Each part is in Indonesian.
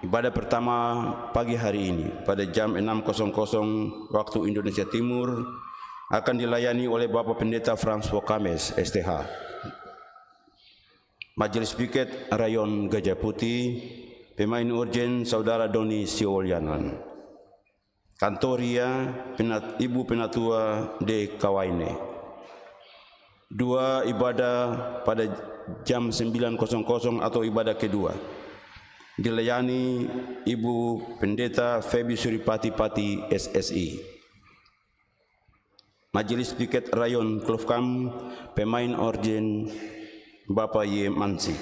Ibadah pertama pagi hari ini pada jam 6.00 waktu Indonesia Timur akan dilayani oleh Bapak Pendeta François Kames, STH. Majelis Piket Rayon Gajah Putih, pemain urgen Saudara Doni Siolyanan. Kantoria Ibu Penatua de Kawaine. 2 ibadah pada jam 9.00 atau ibadah kedua dilayani Ibu Pendeta Febi Suripati Pati SSI. Majelis Piket Rayon Klufkam, pemain orgen Bapak Y. Mansi.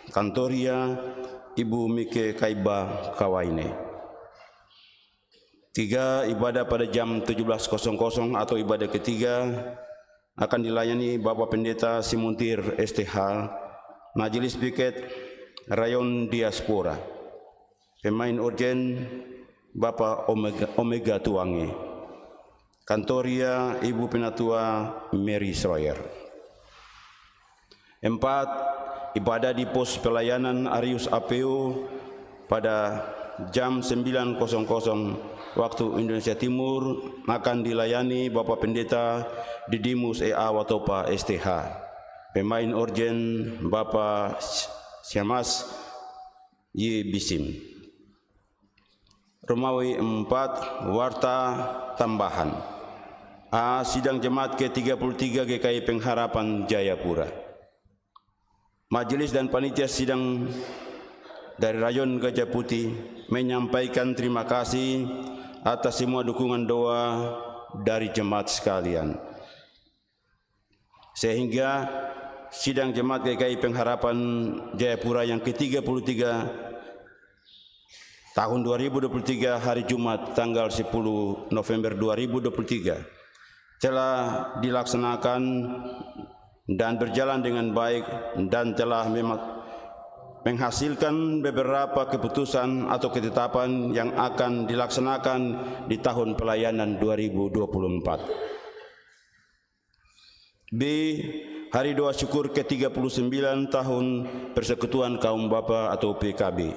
Kantoria Ibu Mike Kaiba Kawaine. 3 ibadah pada jam 17.00 atau ibadah ketiga akan dilayani Bapak Pendeta Simuntir STH, Majelis Piket Rayon Diaspora, pemain urgen Bapak Omega Tuange. Kantoria Ibu Penatua Mary Sawyer. 4 ibadah di pos pelayanan Arius APO pada jam 9.00 waktu Indonesia Timur akan dilayani Bapak Pendeta Didimus EA Watopa STH, pemain urgen Bapak Syamas Y. Bisim. Romawi 4 warta tambahan A. Sidang Jemaat ke-33 GKI Pengharapan Jayapura. Majelis dan panitia sidang dari Rayon Gajah Putih menyampaikan terima kasih atas semua dukungan doa dari jemaat sekalian, sehingga sidang Jemaat GKI Pengharapan Jayapura yang ke-33 tahun 2023 hari Jumat tanggal 10 November 2023 telah dilaksanakan dan berjalan dengan baik dan telah menghasilkan beberapa keputusan atau ketetapan yang akan dilaksanakan di tahun pelayanan 2024. B. Hari Doa Syukur ke-39 tahun Persekutuan Kaum Bapa atau PKB.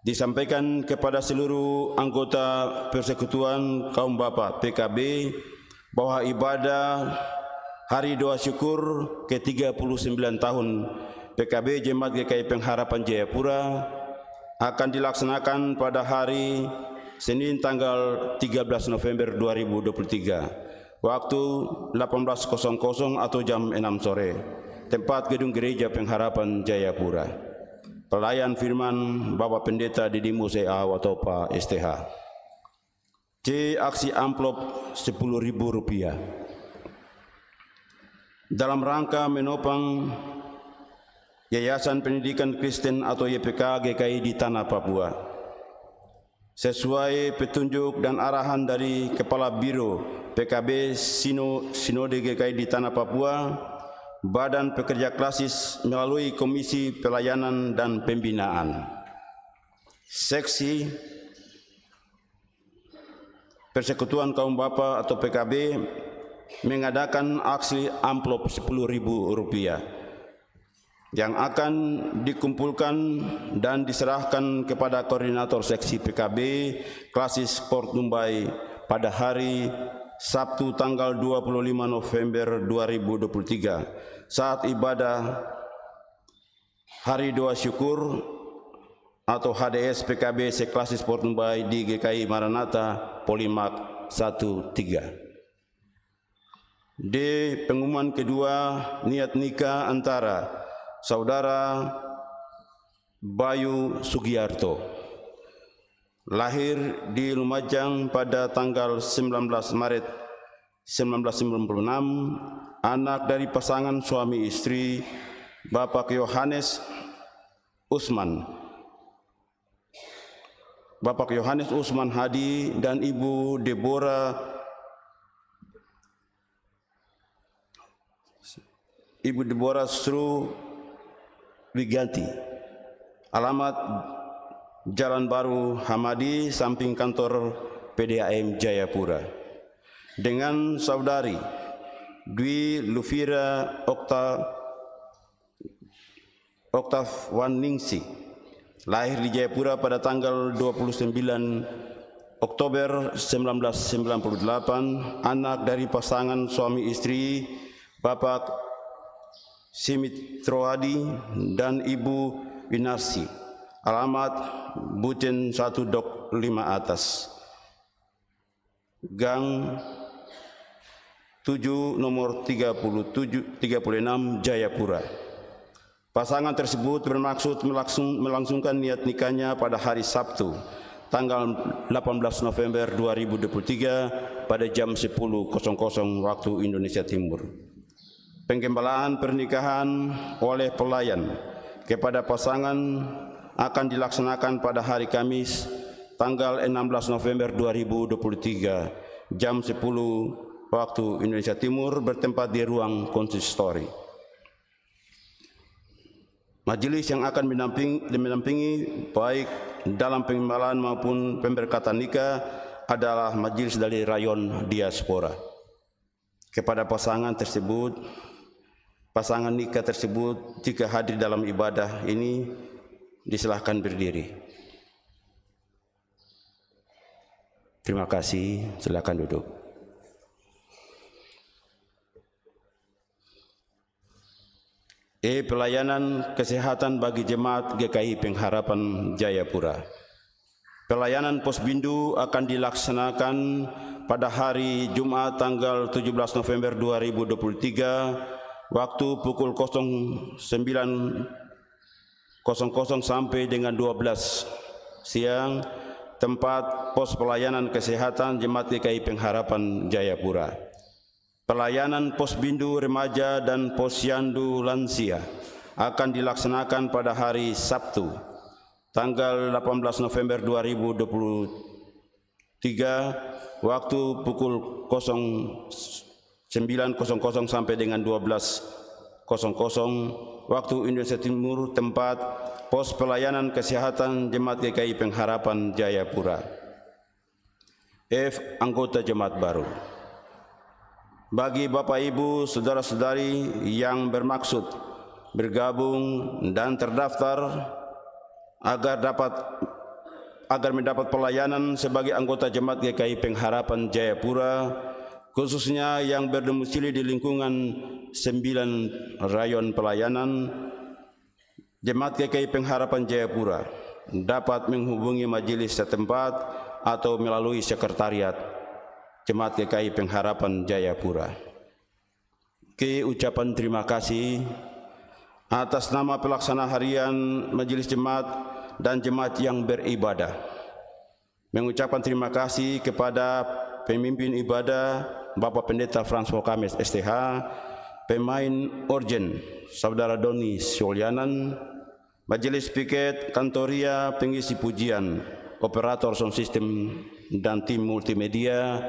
Disampaikan kepada seluruh anggota Persekutuan Kaum Bapa PKB bahwa ibadah Hari Doa Syukur ke-39 tahun PKB Jemaat GKI Pengharapan Jayapura akan dilaksanakan pada hari Senin tanggal 13 November 2023 waktu 18.00 atau jam 6 sore, tempat Gedung Gereja Pengharapan Jayapura. Pelayan firman Bapak Pendeta Didimus EA Watopa STH. C. Aksi amplop Rp10.000 dalam rangka menopang Yayasan Pendidikan Kristen atau YPK GKI di Tanah Papua. Sesuai petunjuk dan arahan dari Kepala Biro PKB Sinode GKI di Tanah Papua, Badan Pekerja Klasis melalui Komisi Pelayanan dan Pembinaan, Seksi Persekutuan Kaum Bapa atau PKB mengadakan aksi amplop Rp10.000 yang akan dikumpulkan dan diserahkan kepada koordinator seksi PKB Klasis Port Numbai pada hari Sabtu tanggal 25 November 2023 saat ibadah Hari Doa Syukur atau HDS PKB Seklasis Port Numbai di GKI Maranatha Polimak 13. D. Pengumuman kedua niat nikah antara Saudara Bayu Sugiarto, lahir di Lumajang pada tanggal 19 Maret 1996, anak dari pasangan suami istri Bapak Yohanes Usman Hadi dan Ibu Deborah Sru Wiganti. Alamat Jalan Baru Hamadi, samping kantor PDAM Jayapura. Dengan Saudari Dwi Lufira Oktav Waningsi, Lahir di Jayapura pada tanggal 29 Oktober 1998, anak dari pasangan suami istri Bapak Simitroadi dan Ibu Winarsi. Alamat Bucen 1 Dok 5 Atas, Gang 7 nomor 36 Jayapura. Pasangan tersebut bermaksud melangsungkan niat nikahnya pada hari Sabtu, tanggal 18 November 2023 pada jam 10.00 waktu Indonesia Timur. Penggembalaan pernikahan oleh pelayan kepada pasangan akan dilaksanakan pada hari Kamis, tanggal 16 November 2023 jam 10 waktu Indonesia Timur bertempat di ruang konsistori. Majelis yang akan menampingi baik dalam penggembalaan maupun pemberkatan nikah adalah majelis dari rayon diaspora. Kepada pasangan nikah tersebut, jika hadir dalam ibadah ini, disilahkan berdiri. Terima kasih, silakan duduk. Pelayanan kesehatan bagi jemaat GKI Pengharapan Jayapura. Pelayanan Posbindu akan dilaksanakan pada hari Jumat tanggal 17 November 2023 waktu pukul 09.00 sampai dengan 12 siang, tempat pos pelayanan kesehatan jemaat GKI Pengharapan Jayapura. Pelayanan Posbindu remaja dan posyandu lansia akan dilaksanakan pada hari Sabtu, tanggal 18 November 2023, waktu pukul 09.00 sampai dengan 12.00 waktu Indonesia Timur, tempat pos pelayanan kesehatan jemaat GKI Pengharapan Jayapura. Anggota jemaat baru. Bagi Bapak Ibu, saudara-saudari yang bermaksud bergabung dan terdaftar agar mendapat pelayanan sebagai anggota jemaat GKI Pengharapan Jayapura, khususnya yang berdomisili di lingkungan 9 rayon pelayanan, jemaat GKI Pengharapan Jayapura dapat menghubungi majelis setempat atau melalui sekretariat Jemaat GKI Pengharapan Jayapura. Ucapan terima kasih atas nama pelaksana harian Majelis Jemaat dan jemaat yang beribadah. Mengucapkan terima kasih kepada pemimpin ibadah Bapak Pendeta François Kames STH, pemain organ Saudara Doni Syolyanan, Majelis Piket Kantoria, pengisi pujian, operator sound system dan tim multimedia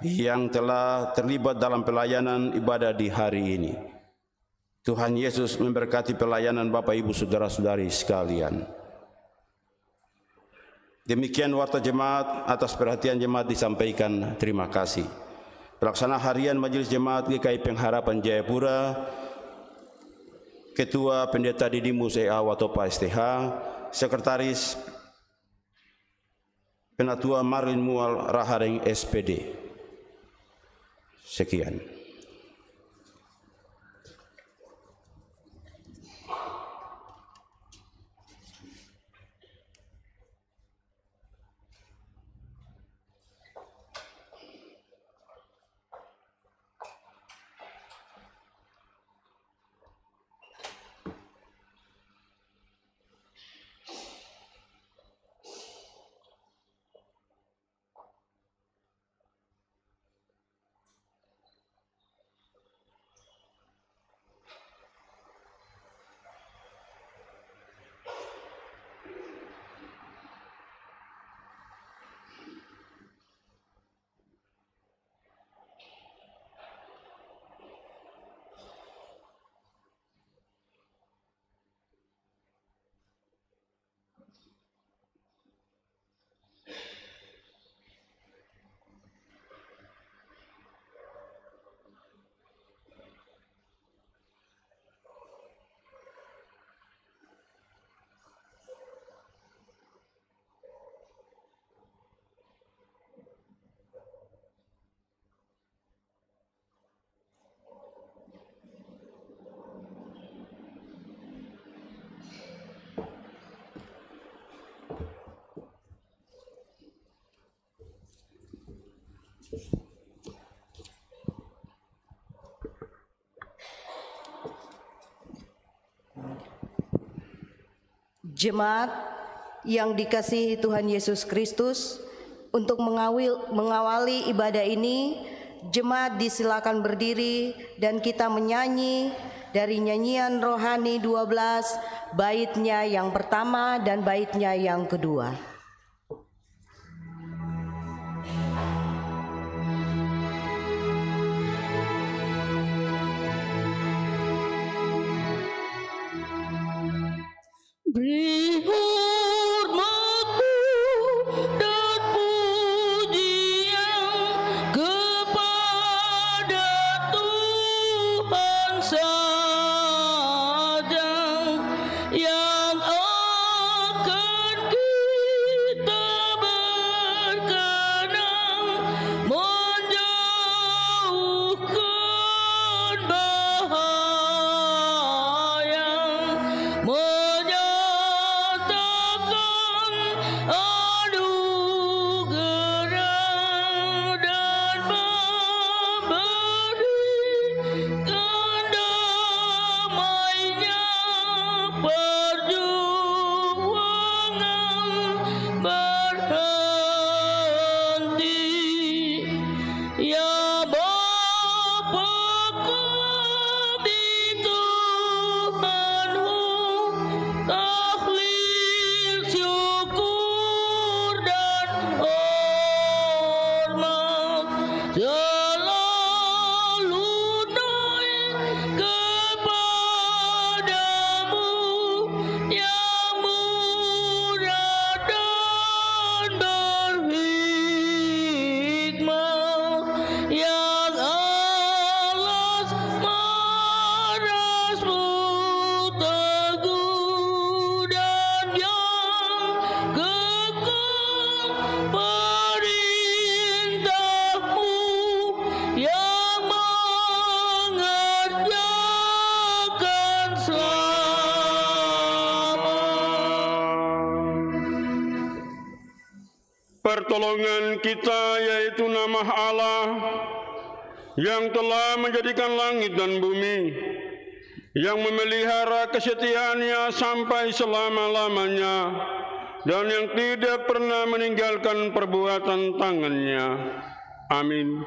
yang telah terlibat dalam pelayanan ibadah di hari ini. Tuhan Yesus memberkati pelayanan Bapak Ibu saudara-saudari sekalian. Demikian warta jemaat, atas perhatian jemaat disampaikan terima kasih. Pelaksana harian Majelis Jemaat GKI Pengharapan Jayapura, Ketua Pendeta Didimus E.A. Watopa STH, Sekretaris Penatua Marlin Mual Rahareng SPD. Sekian. Jemaat yang dikasihi Tuhan Yesus Kristus, untuk mengawali ibadah ini, jemaat disilakan berdiri dan kita menyanyi dari nyanyian rohani 12, baitnya yang pertama dan baitnya yang kedua. Beri hormatku dan pujian kepada Tuhan saja, yang akan kita berkenan menjauhkan bahaya, pertolongan kita, yaitu nama Allah yang telah menjadikan langit dan bumi, yang memelihara kesetiaannya sampai selama-lamanya, dan yang tidak pernah meninggalkan perbuatan tangannya. Amin.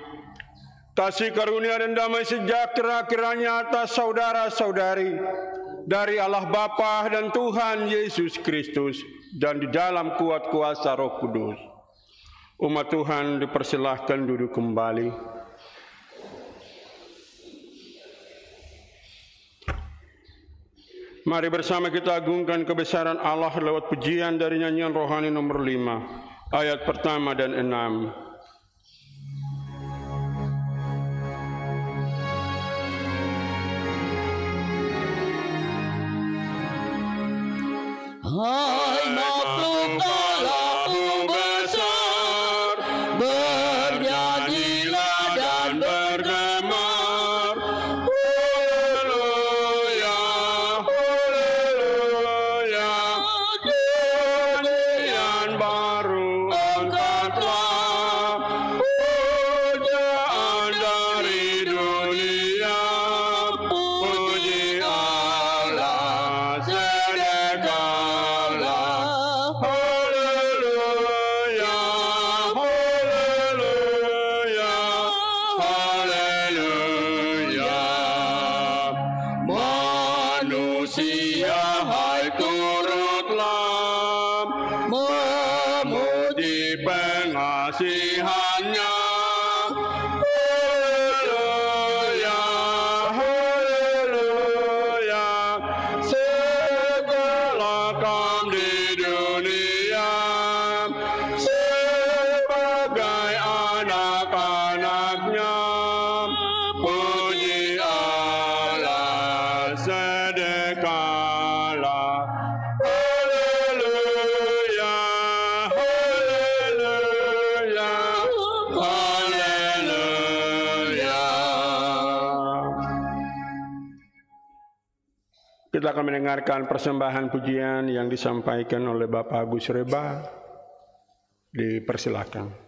Kasih karunia dan damai sejahtera kiranya atas saudara-saudari dari Allah Bapa dan Tuhan Yesus Kristus, dan di dalam kuat kuasa Roh Kudus. Umat Tuhan dipersilahkan duduk kembali. Mari bersama kita agungkan kebesaran Allah lewat pujian dari nyanyian rohani nomor 5, ayat pertama dan 6. Hai makhluk Allahmu besar, bernyanyilah dan bergema. Haleluya, haleluya. Nyanyian baru angkatlah, pujaan dari dunia. Puji Allah, sedekahlah. Haleluya, haleluya, haleluya. Manusia, hai turutlah memuji pengasihannya. Haleluya, haleluya. Segala kaum di dunia sebagai anak-anaknya, puji Allah, sedekahlah. Haleluya, haleluya, haleluya. Kita akan mendengarkan persembahan pujian yang disampaikan oleh Bapak Agus Reba. Dipersilakan.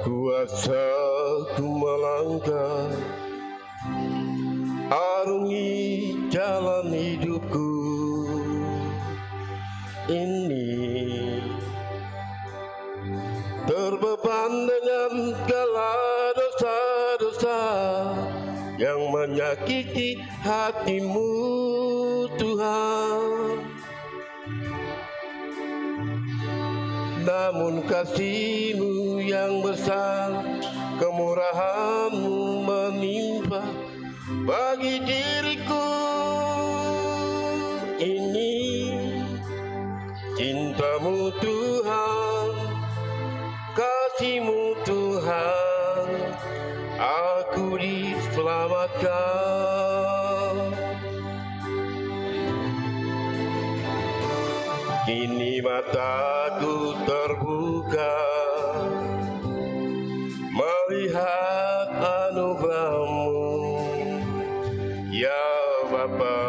kuasa ku melangkah, arungi jalan hidupku ini, terbeban dengan segala dosa-dosa yang menyakiti hatimu Tuhan. Namun kasih-Mu yang besar, kemurahan-Mu menimpa bagi diriku ini. Cinta-Mu Tuhan, kasih-Mu Tuhan, aku diselamatkan. Kini mataku terbuka melihat anugerah-Mu, ya Bapa.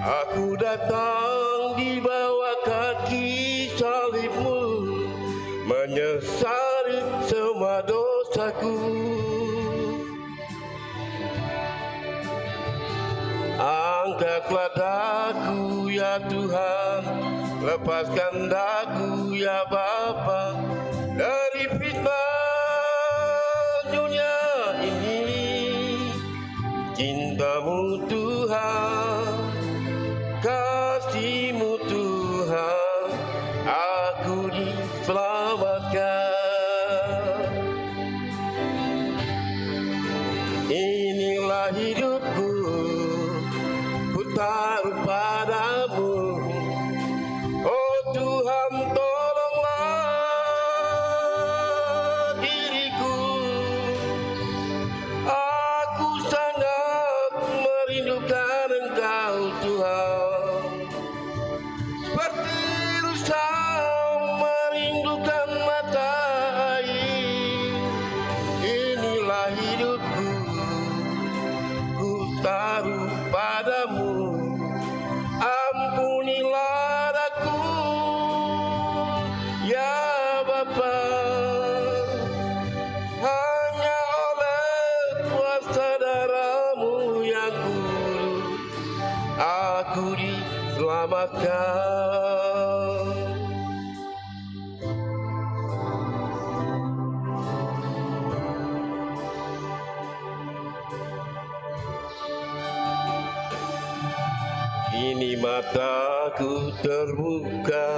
Aku datang di bawah kaki salib-Mu, menyesali semua dosaku. Angkatlah daku ya Tuhan, lepaskan daku ya Bapa dari fitnah dunia ini. Cinta-Mu Tuhan, kasih-Mu Tuhan, aku diselamatkan. Inilah hidupku, ku taruh padamu. Oh Tuhan, tolonglah diriku. Aku sangat merindukan Engkau Tuhan, seperti rusa merindukan mata air. Inilah hidupku, ku taruh padamu. Ampunilah aku ya Bapa, hanya oleh kuasa darah-Mu yang kudus aku diselamatkan. Kini mataku terbuka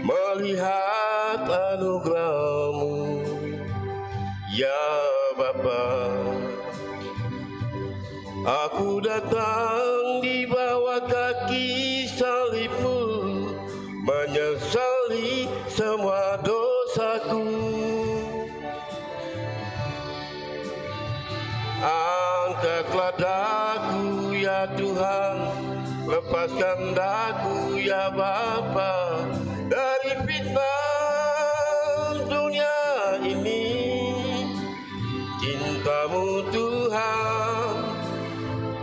melihat anugerah-Mu, ya Bapa. Aku datang di bawah kaki salib-Mu, menyesali semua dosaku. Angkatlah daku ya Tuhan, lepaskan daku ya Bapa dari fitnah dunia ini. Cinta-Mu Tuhan,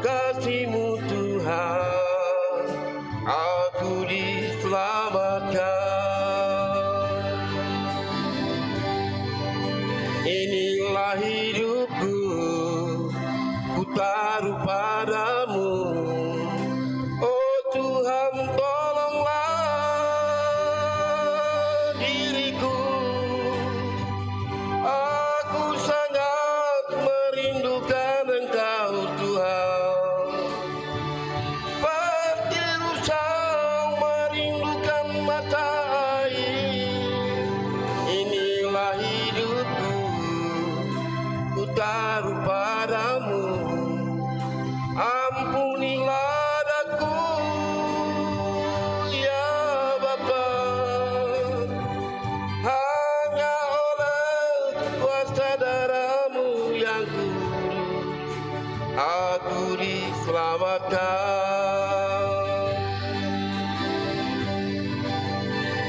kasih-Mu Tuhan, aku diselamatkan. Inilah hidupku, ku taruh padamu. Oh Tuhan, tolonglah diriku. Aku sangat merindukan Engkau Tuhan, seperti rusa merindukan mata air. Inilah hidupku, ku taruh padamu. Ampunilah aku ya Bapa, hanya oleh kuasa darah-Mu yang kudus aku diselamatkan.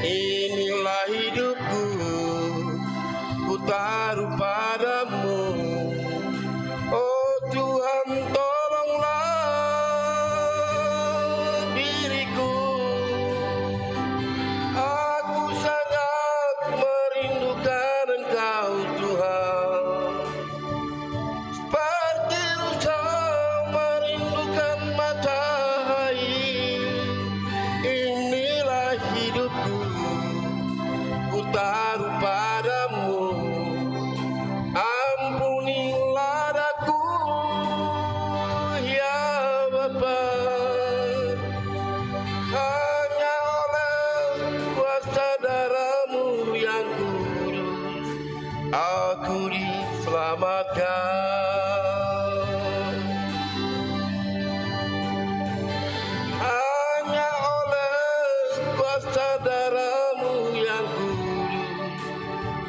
Inilah hidupku, ku taruh padamu. Oh Tuhan, tolonglah diriku. Aku sangat Hanya oleh kuasa darah-Mu yang kudus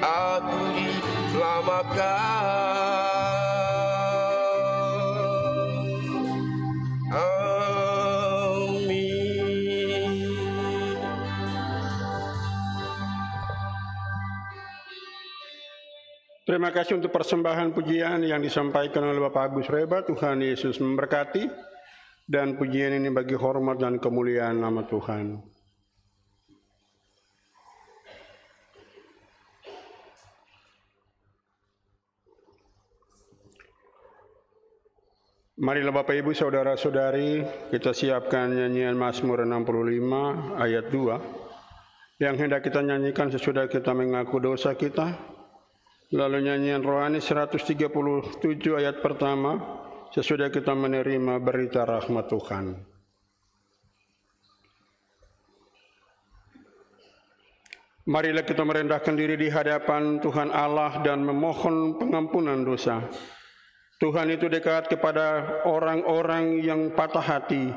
aku diselamatkan. Terima kasih untuk persembahan pujian yang disampaikan oleh Bapak Agus Reba. Tuhan Yesus memberkati, dan pujian ini bagi hormat dan kemuliaan nama Tuhan. Marilah Bapak Ibu Saudara-saudari, kita siapkan nyanyian Mazmur 65 ayat 2 yang hendak kita nyanyikan sesudah kita mengaku dosa kita. Lalu nyanyian rohani 137 ayat pertama sesudah kita menerima berita rahmat Tuhan. Marilah kita merendahkan diri di hadapan Tuhan Allah dan memohon pengampunan dosa. Tuhan itu dekat kepada orang-orang yang patah hati,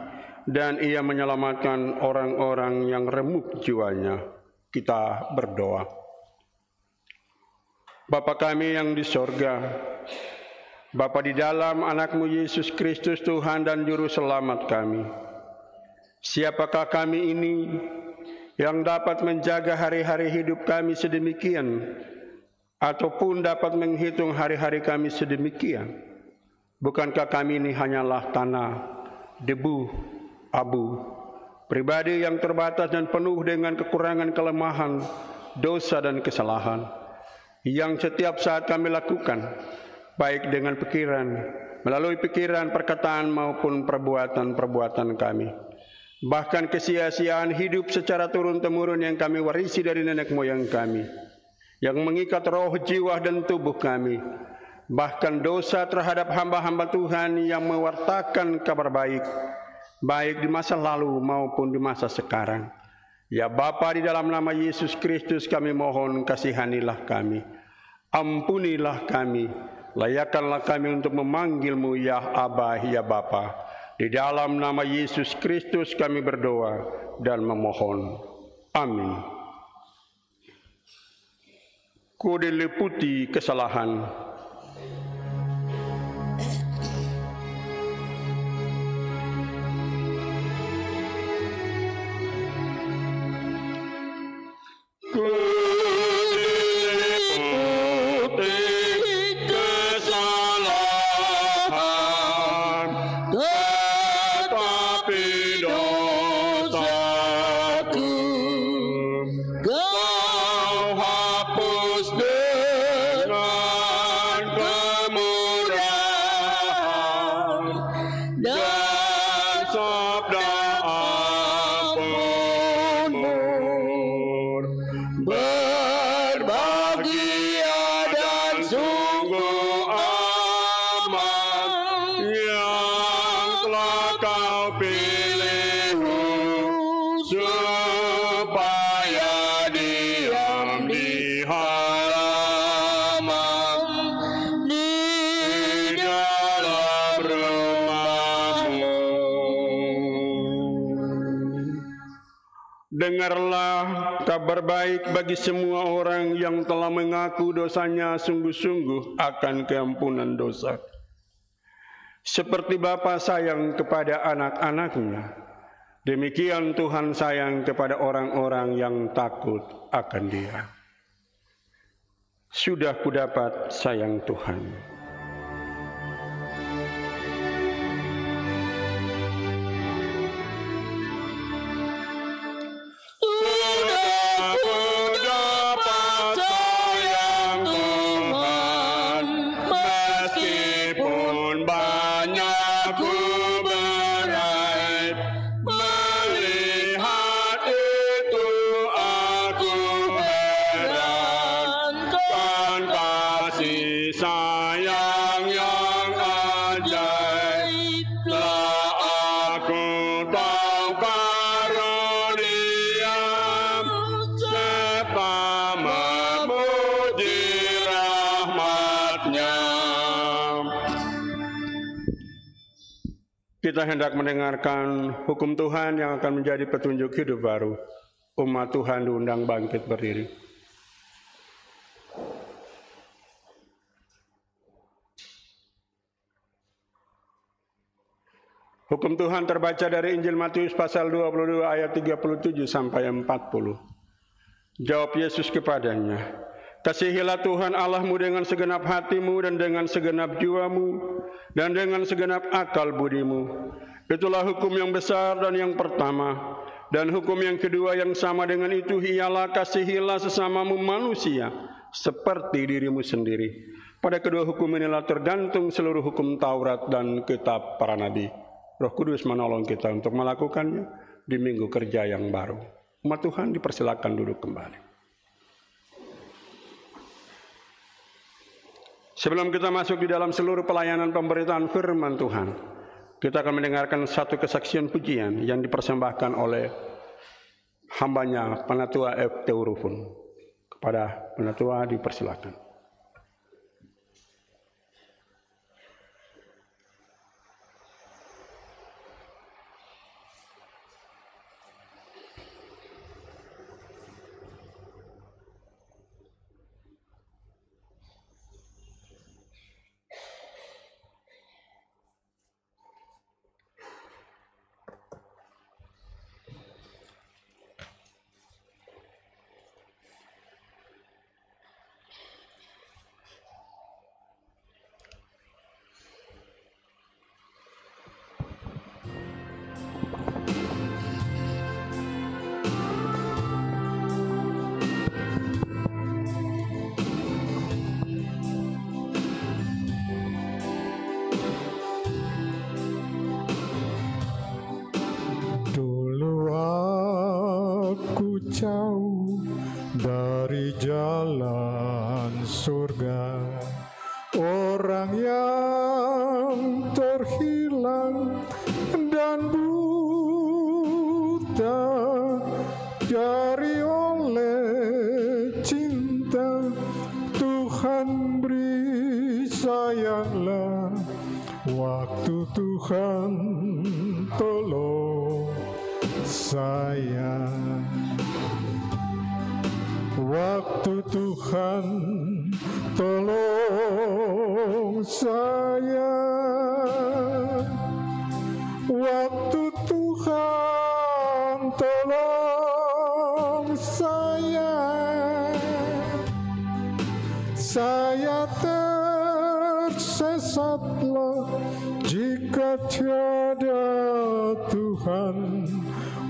dan Ia menyelamatkan orang-orang yang remuk jiwanya. Kita berdoa. Bapa kami yang di sorga, Bapa di dalam anak-Mu Yesus Kristus Tuhan dan Juru Selamat kami. Siapakah kami ini yang dapat menjaga hari-hari hidup kami sedemikian, ataupun dapat menghitung hari-hari kami sedemikian? Bukankah kami ini hanyalah tanah, debu, abu, pribadi yang terbatas dan penuh dengan kekurangan, kelemahan, dosa dan kesalahan, yang setiap saat kami lakukan, baik dengan pikiran, melalui pikiran, perkataan maupun perbuatan-perbuatan kami. Bahkan kesia-siaan hidup secara turun-temurun yang kami warisi dari nenek moyang kami, yang mengikat roh, jiwa, dan tubuh kami. Bahkan dosa terhadap hamba-hamba Tuhan yang mewartakan kabar baik, baik di masa lalu maupun di masa sekarang. Ya Bapa, di dalam nama Yesus Kristus kami mohon, kasihanilah kami, ampunilah kami, layakkanlah kami untuk memanggil-Mu ya Aba, ya Bapa. Di dalam nama Yesus Kristus kami berdoa dan memohon. Amin. Ku diliputi kesalahan. Dengarlah kabar baik bagi semua orang yang telah mengaku dosanya sungguh-sungguh akan keampunan dosa. Seperti Bapa sayang kepada anak-anaknya, demikian Tuhan sayang kepada orang-orang yang takut akan Dia. Sudah kudapat sayang Tuhan. Saya Kita hendak mendengarkan hukum Tuhan yang akan menjadi petunjuk hidup baru. Umat Tuhan diundang bangkit berdiri. Hukum Tuhan terbaca dari Injil Matius pasal 22 ayat 37 sampai 40. Jawab Yesus kepadanya, "Kasihilah Tuhan Allahmu dengan segenap hatimu dan dengan segenap jiwamu dan dengan segenap akal budimu. Itulah hukum yang besar dan yang pertama. Dan hukum yang kedua yang sama dengan itu ialah kasihilah sesamamu manusia seperti dirimu sendiri. Pada kedua hukum inilah tergantung seluruh hukum Taurat dan kitab para nabi." Roh Kudus menolong kita untuk melakukannya di minggu kerja yang baru. Umat Tuhan dipersilakan duduk kembali. Sebelum kita masuk di dalam seluruh pelayanan pemberitaan firman Tuhan, kita akan mendengarkan satu kesaksian pujian yang dipersembahkan oleh hambanya Penatua F. Teurufun. Kepada Penatua dipersilakan. Jauh dari jalan surga, orang yang terhilang dan buta, cari oleh cinta Tuhan beri sayanglah, waktu Tuhan tolong saya. Waktu Tuhan tolong saya, waktu Tuhan tolong saya tersesatlah jika tiada Tuhan.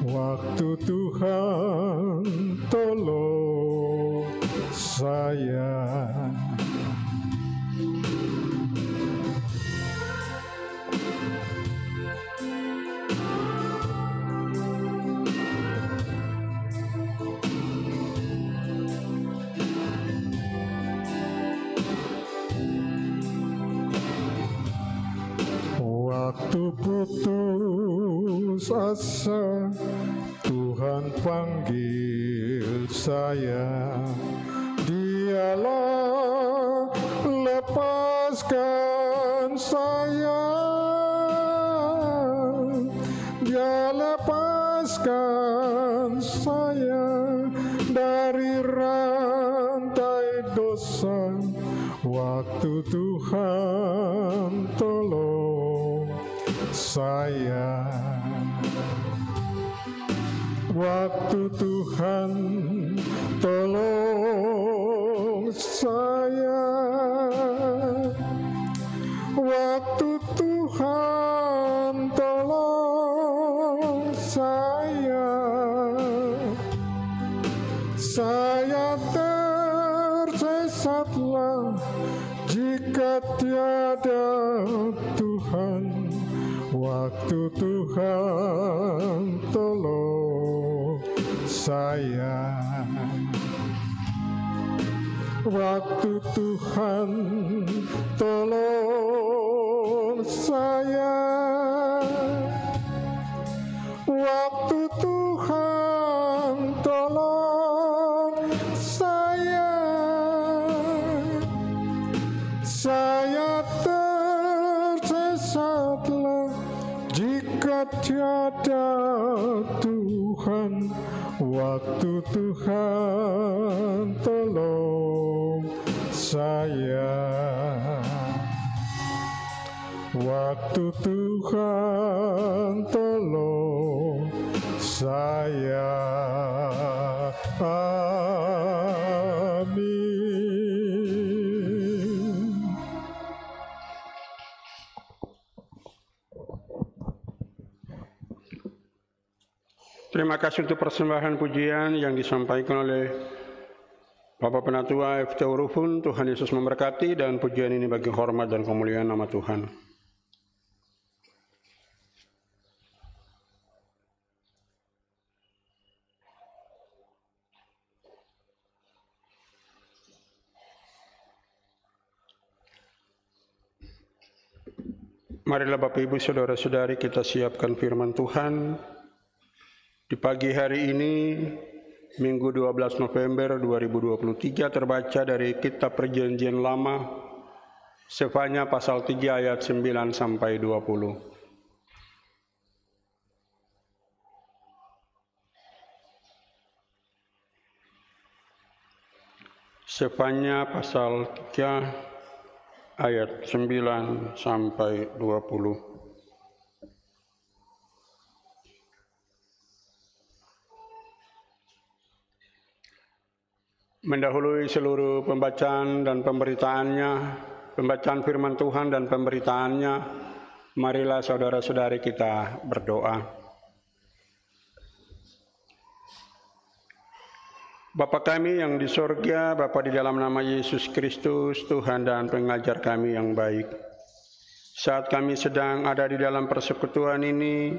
Waktu Tuhan tolong saya. Waktu putus asa, Tuhan panggil saya. Dialah lepaskan saya. Dia lepaskan saya dari rantai dosa. Waktu Tuhan tolong saya. Waktu Tuhan tolong saya. Waktu Tuhan tolong saya. Saya tersesatlah jika tiada Tuhan. Waktu Tuhan tolong saya. Waktu Tuhan tolong saya. Waktu Tuhan tolong saya. Saya tersesatlah jika tiada Tuhan, waktu Tuhan tolong saya. Waktu Tuhan tolong saya. Amin. Terima kasih untuk persembahan pujian yang disampaikan oleh Bapak Penatua FT Urufun. Tuhan Yesus memberkati, dan pujian ini bagi hormat dan kemuliaan nama Tuhan. Marilah Bapak Ibu Saudara-saudari kita siapkan firman Tuhan. Di pagi hari ini, Minggu 12 November 2023, terbaca dari Kitab Perjanjian Lama, Sefanya pasal 3 ayat 9 sampai 20. Sefanya pasal 3 ayat 9 sampai 20. Mendahului seluruh pembacaan dan pemberitaannya, pembacaan firman Tuhan dan pemberitaannya, marilah saudara-saudari kita berdoa. Bapa kami yang di sorga, Bapa di dalam nama Yesus Kristus, Tuhan dan pengajar kami yang baik. Saat kami sedang ada di dalam persekutuan ini,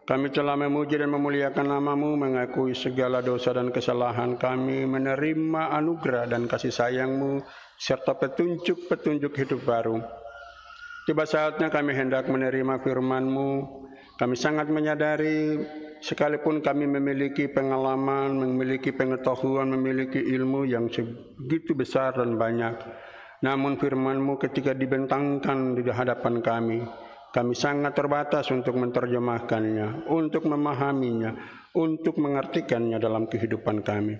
kami telah memuji dan memuliakan nama-Mu, mengakui segala dosa dan kesalahan kami, menerima anugerah dan kasih sayang-Mu, serta petunjuk-petunjuk hidup baru. Tiba saatnya kami hendak menerima firman-Mu. Kami sangat menyadari, sekalipun kami memiliki pengalaman, memiliki pengetahuan, memiliki ilmu yang segitu besar dan banyak, namun firman-Mu ketika dibentangkan di hadapan kami sangat terbatas untuk menerjemahkannya, untuk memahaminya, untuk mengertikannya dalam kehidupan kami.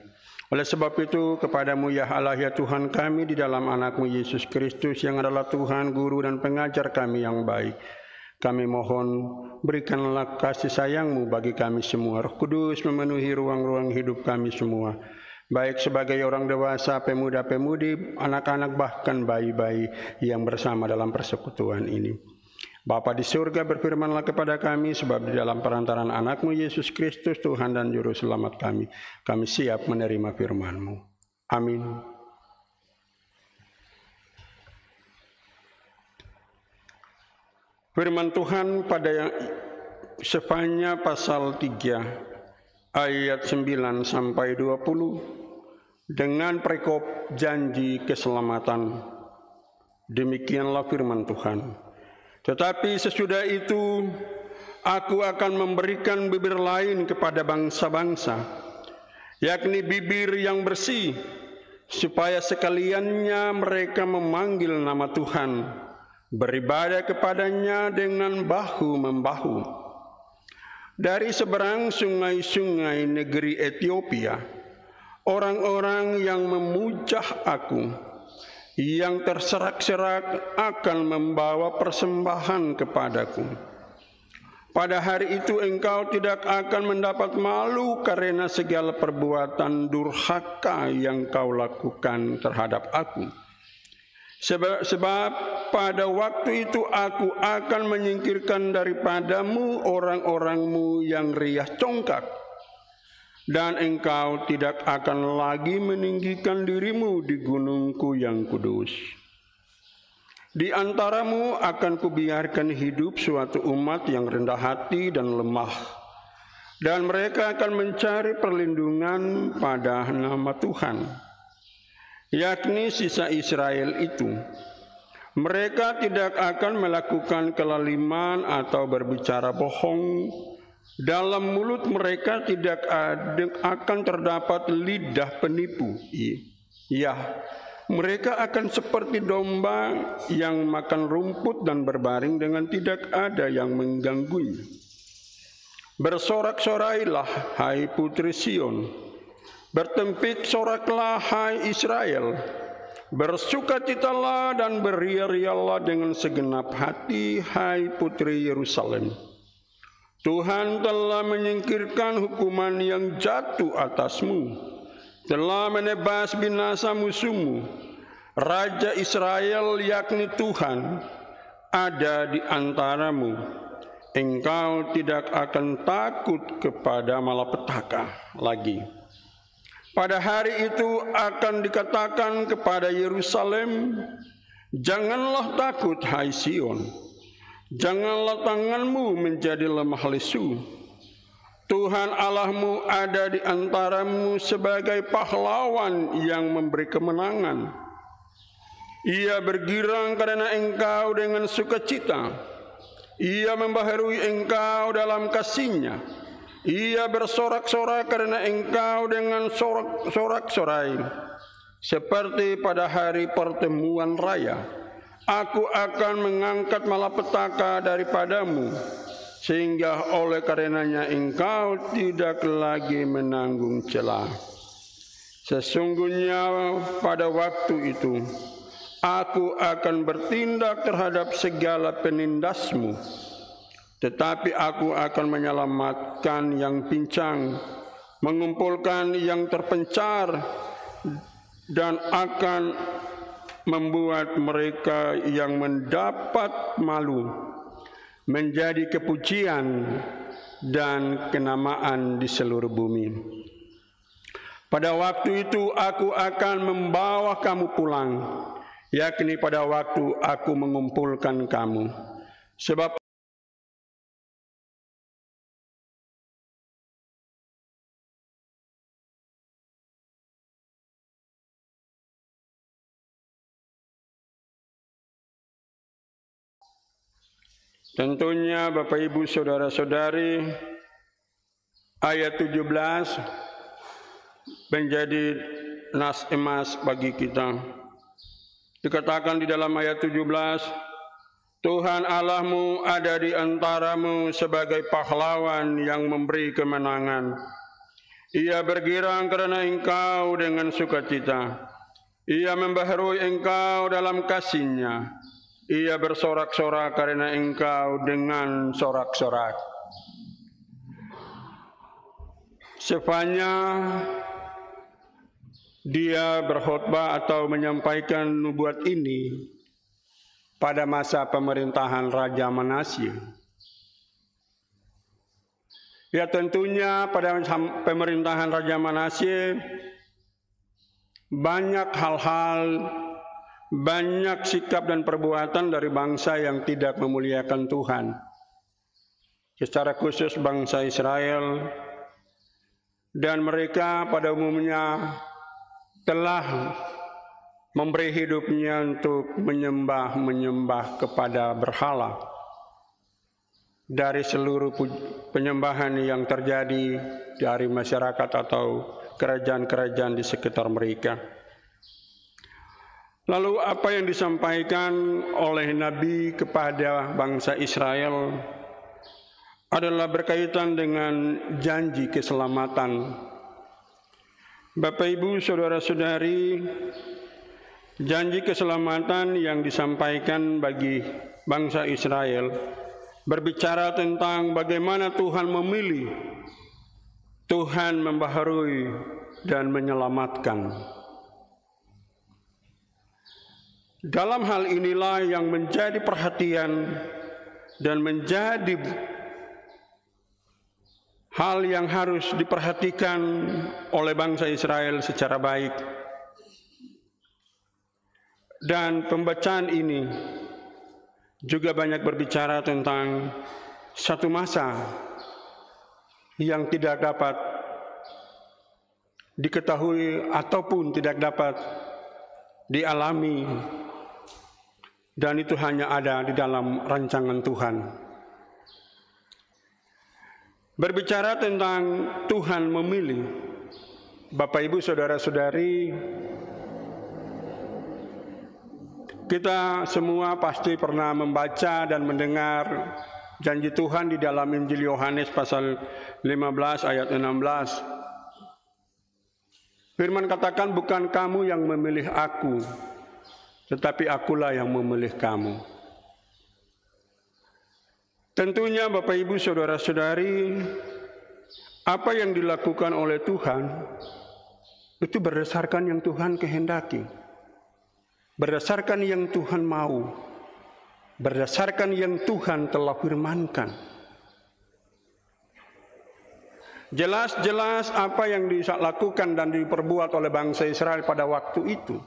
Oleh sebab itu, kepadamu ya Allah ya Tuhan kami, di dalam anak-Mu Yesus Kristus yang adalah Tuhan, Guru dan pengajar kami yang baik, kami mohon berikanlah kasih sayang-Mu bagi kami semua. Roh Kudus memenuhi ruang-ruang hidup kami semua, baik sebagai orang dewasa, pemuda-pemudi, anak-anak, bahkan bayi-bayi yang bersama dalam persekutuan ini. Bapa di surga, berfirmanlah kepada kami, sebab di dalam perantaran anak-Mu Yesus Kristus, Tuhan dan Juru Selamat kami siap menerima firman-Mu. Amin. Firman Tuhan pada Sefanya pasal 3 ayat 9 sampai 20 dengan perikop janji keselamatan. Demikianlah firman Tuhan. Tetapi sesudah itu, aku akan memberikan bibir lain kepada bangsa-bangsa, yakni bibir yang bersih, supaya sekaliannya mereka memanggil nama Tuhan, beribadah kepadanya dengan bahu-membahu. Dari seberang sungai-sungai negeri Ethiopia, orang-orang yang memujah aku, yang terserak-serak akan membawa persembahan kepadaku. Pada hari itu engkau tidak akan mendapat malu karena segala perbuatan durhaka yang kau lakukan terhadap aku. Sebab pada waktu itu aku akan menyingkirkan daripadamu orang-orangmu yang riah congkak, dan engkau tidak akan lagi meninggikan dirimu di gunungku yang kudus. Di antaramu akan kubiarkan hidup suatu umat yang rendah hati dan lemah, dan mereka akan mencari perlindungan pada nama Tuhan, yakni sisa Israel itu. Mereka tidak akan melakukan kelaliman atau berbicara bohong. Dalam mulut mereka tidak akan terdapat lidah penipu. Ya, mereka akan seperti domba yang makan rumput dan berbaring dengan tidak ada yang mengganggunya. Bersorak-sorailah, hai putri Sion. Bertempik soraklah, hai Israel. Bersukacitalah dan beria-rialah dengan segenap hati, hai putri Yerusalem. Tuhan telah menyingkirkan hukuman yang jatuh atasmu, telah menebas binasa musuhmu. Raja Israel, yakni Tuhan, ada di antaramu. Engkau tidak akan takut kepada malapetaka lagi. Pada hari itu akan dikatakan kepada Yerusalem, janganlah takut, hai Sion. Janganlah tanganmu menjadi lemah lesu. Tuhan Allahmu ada di antaramu sebagai pahlawan yang memberi kemenangan. Ia bergirang karena engkau dengan sukacita. Ia membaharui engkau dalam kasih-Nya. Ia bersorak-sorak karena engkau dengan sorak-sorai. Seperti pada hari pertemuan raya, aku akan mengangkat malapetaka daripadamu, sehingga oleh karenanya engkau tidak lagi menanggung celah. Sesungguhnya pada waktu itu, aku akan bertindak terhadap segala penindasmu, tetapi aku akan menyelamatkan yang pincang, mengumpulkan yang terpencar, dan akan membuat mereka yang mendapat malu menjadi kepujian dan kenamaan di seluruh bumi. Pada waktu itu aku akan membawa kamu pulang, yakni pada waktu aku mengumpulkan kamu. Sebab tentunya Bapak Ibu Saudara-saudari, ayat 17 menjadi nas emas bagi kita. Dikatakan di dalam ayat 17, Tuhan Allahmu ada di antaramu sebagai pahlawan yang memberi kemenangan. Ia bergirang karena engkau dengan sukacita. Ia membaharui engkau dalam kasih-Nya. Ia bersorak-sorak karena engkau dengan sorak-sorak. Sefanya dia berkhotbah atau menyampaikan nubuat ini pada masa pemerintahan Raja Manasye. Ya tentunya pada pemerintahan Raja Manasye banyak hal-hal, banyak sikap dan perbuatan dari bangsa yang tidak memuliakan Tuhan. Secara khusus bangsa Israel, dan mereka pada umumnya telah memberi hidupnya untuk menyembah kepada berhala. Dari seluruh penyembahan yang terjadi dari masyarakat atau kerajaan-kerajaan di sekitar mereka. Lalu apa yang disampaikan oleh Nabi kepada bangsa Israel adalah berkaitan dengan janji keselamatan. Bapak Ibu Saudara-saudari, janji keselamatan yang disampaikan bagi bangsa Israel berbicara tentang bagaimana Tuhan memilih, Tuhan membaharui dan menyelamatkan. Dalam hal inilah yang menjadi perhatian dan menjadi hal yang harus diperhatikan oleh bangsa Israel secara baik. Dan pembacaan ini juga banyak berbicara tentang satu masa yang tidak dapat diketahui ataupun tidak dapat dialami, dan itu hanya ada di dalam rancangan Tuhan. Berbicara tentang Tuhan memilih, Bapak Ibu Saudara-saudari, kita semua pasti pernah membaca dan mendengar janji Tuhan di dalam Injil Yohanes pasal 15 ayat 16. Firman katakan, bukan kamu yang memilih aku, tetapi akulah yang memilih kamu. Tentunya Bapak Ibu Saudara-saudari, apa yang dilakukan oleh Tuhan itu berdasarkan yang Tuhan kehendaki, berdasarkan yang Tuhan mau, berdasarkan yang Tuhan telah firmankan. Jelas-jelas apa yang dilakukan dan diperbuat oleh bangsa Israel pada waktu itu.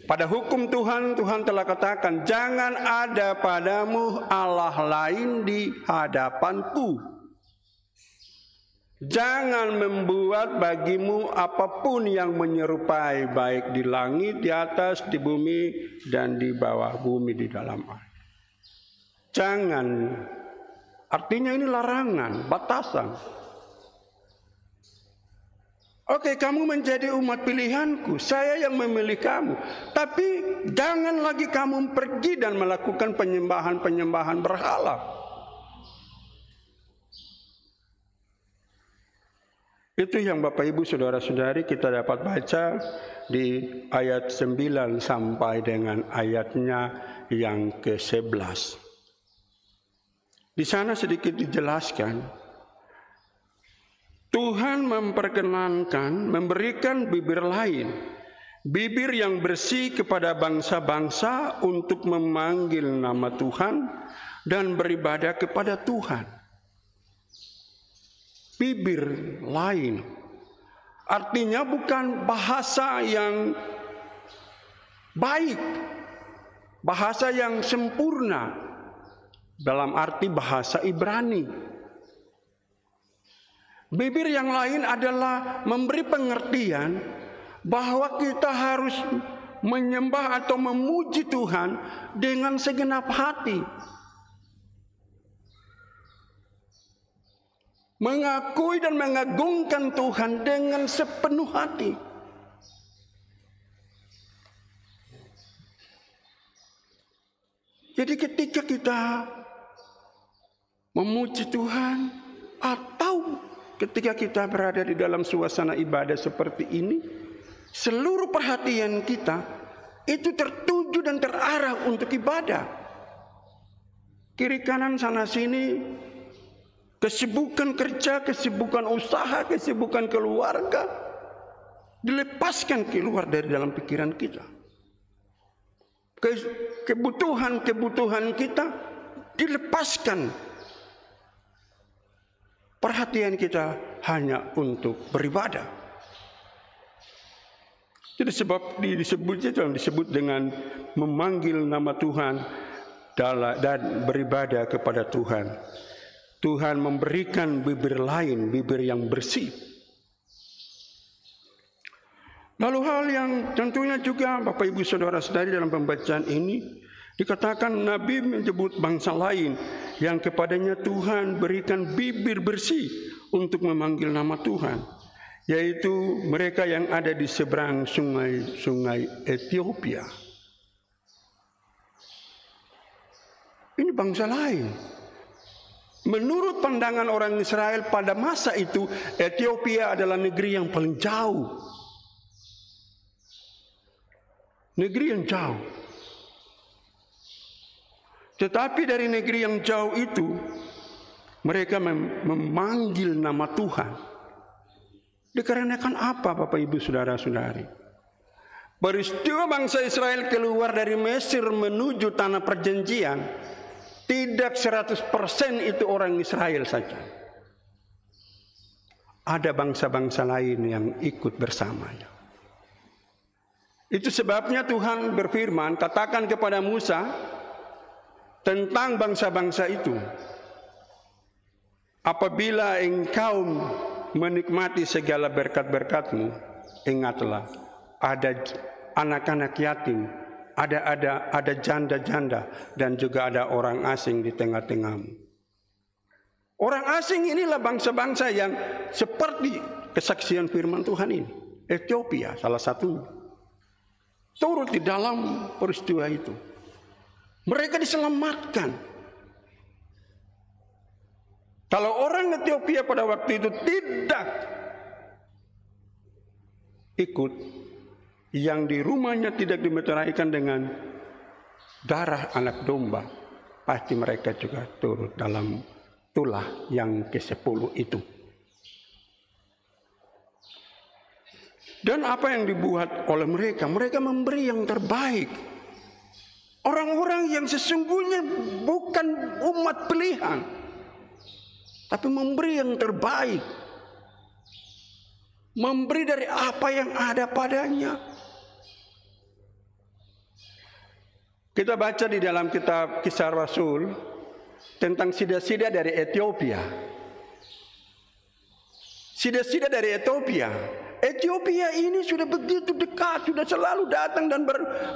Pada hukum Tuhan, Tuhan telah katakan, jangan ada padamu Allah lain di hadapanku. Jangan membuat bagimu apapun yang menyerupai, baik di langit, di atas, di bumi, dan di bawah bumi, di dalam air. Jangan, artinya ini larangan, batasan. Oke, kamu menjadi umat pilihanku, saya yang memilih kamu. Tapi jangan lagi kamu pergi dan melakukan penyembahan-penyembahan berhala. Itu yang Bapak Ibu Saudara-saudari kita dapat baca di ayat 9 sampai dengan ayatnya yang ke-11. Di sana sedikit dijelaskan, Tuhan memperkenankan, memberikan bibir lain, bibir yang bersih kepada bangsa-bangsa untuk memanggil nama Tuhan dan beribadah kepada Tuhan. Bibir lain, artinya bukan bahasa yang baik, bahasa yang sempurna, dalam arti bahasa Ibrani. Bibir yang lain adalah memberi pengertian bahwa kita harus menyembah atau memuji Tuhan dengan segenap hati. Mengakui dan mengagungkan Tuhan dengan sepenuh hati. Jadi ketika kita memuji Tuhan atau ketika kita berada di dalam suasana ibadah seperti ini, seluruh perhatian kita itu tertuju dan terarah untuk ibadah. Kiri kanan sana sini, kesibukan kerja, kesibukan usaha, kesibukan keluarga, dilepaskan keluar dari dalam pikiran kita. Kebutuhan kita dilepaskan. Perhatian kita hanya untuk beribadah. Jadi sebab disebut dengan memanggil nama Tuhan dan beribadah kepada Tuhan. Tuhan memberikan bibir lain, bibir yang bersih. Lalu hal yang tentunya juga Bapak Ibu Saudara-saudari dalam pembacaan ini dikatakan Nabi menyebut bangsa lain yang kepadanya Tuhan berikan bibir bersih untuk memanggil nama Tuhan, yaitu mereka yang ada di seberang sungai Ethiopia. Ini bangsa lain. Menurut pandangan orang Israel pada masa itu, Ethiopia adalah negeri yang paling jauh. Negeri yang jauh. Tetapi dari negeri yang jauh itu, mereka memanggil nama Tuhan. Dikarenakan apa, Bapak Ibu Saudara-saudari? Peristiwa bangsa Israel keluar dari Mesir menuju tanah perjanjian, tidak 100% itu orang Israel saja. Ada bangsa-bangsa lain yang ikut bersamanya. Itu sebabnya Tuhan berfirman, katakan kepada Musa, tentang bangsa-bangsa itu, apabila engkau menikmati segala berkat-berkat-Mu, ingatlah ada anak-anak yatim, ada janda-janda, dan juga ada orang asing di tengah-tengahmu. Orang asing inilah bangsa-bangsa yang seperti kesaksian firman Tuhan ini. Ethiopia salah satunya turut di dalam peristiwa itu. Mereka diselamatkan. Kalau orang Ethiopia pada waktu itu tidak ikut, yang di rumahnya tidak dimeteraikan dengan darah anak domba, pasti mereka juga turut dalam tulah yang ke-10 itu. Dan apa yang dibuat oleh mereka? Mereka memberi yang terbaik. Orang-orang yang sesungguhnya bukan umat pilihan, tapi memberi yang terbaik. Memberi dari apa yang ada padanya. Kita baca di dalam kitab Kisah Rasul tentang sida-sida dari Ethiopia. Sida-sida dari Ethiopia. Ethiopia ini sudah begitu dekat, sudah selalu datang dan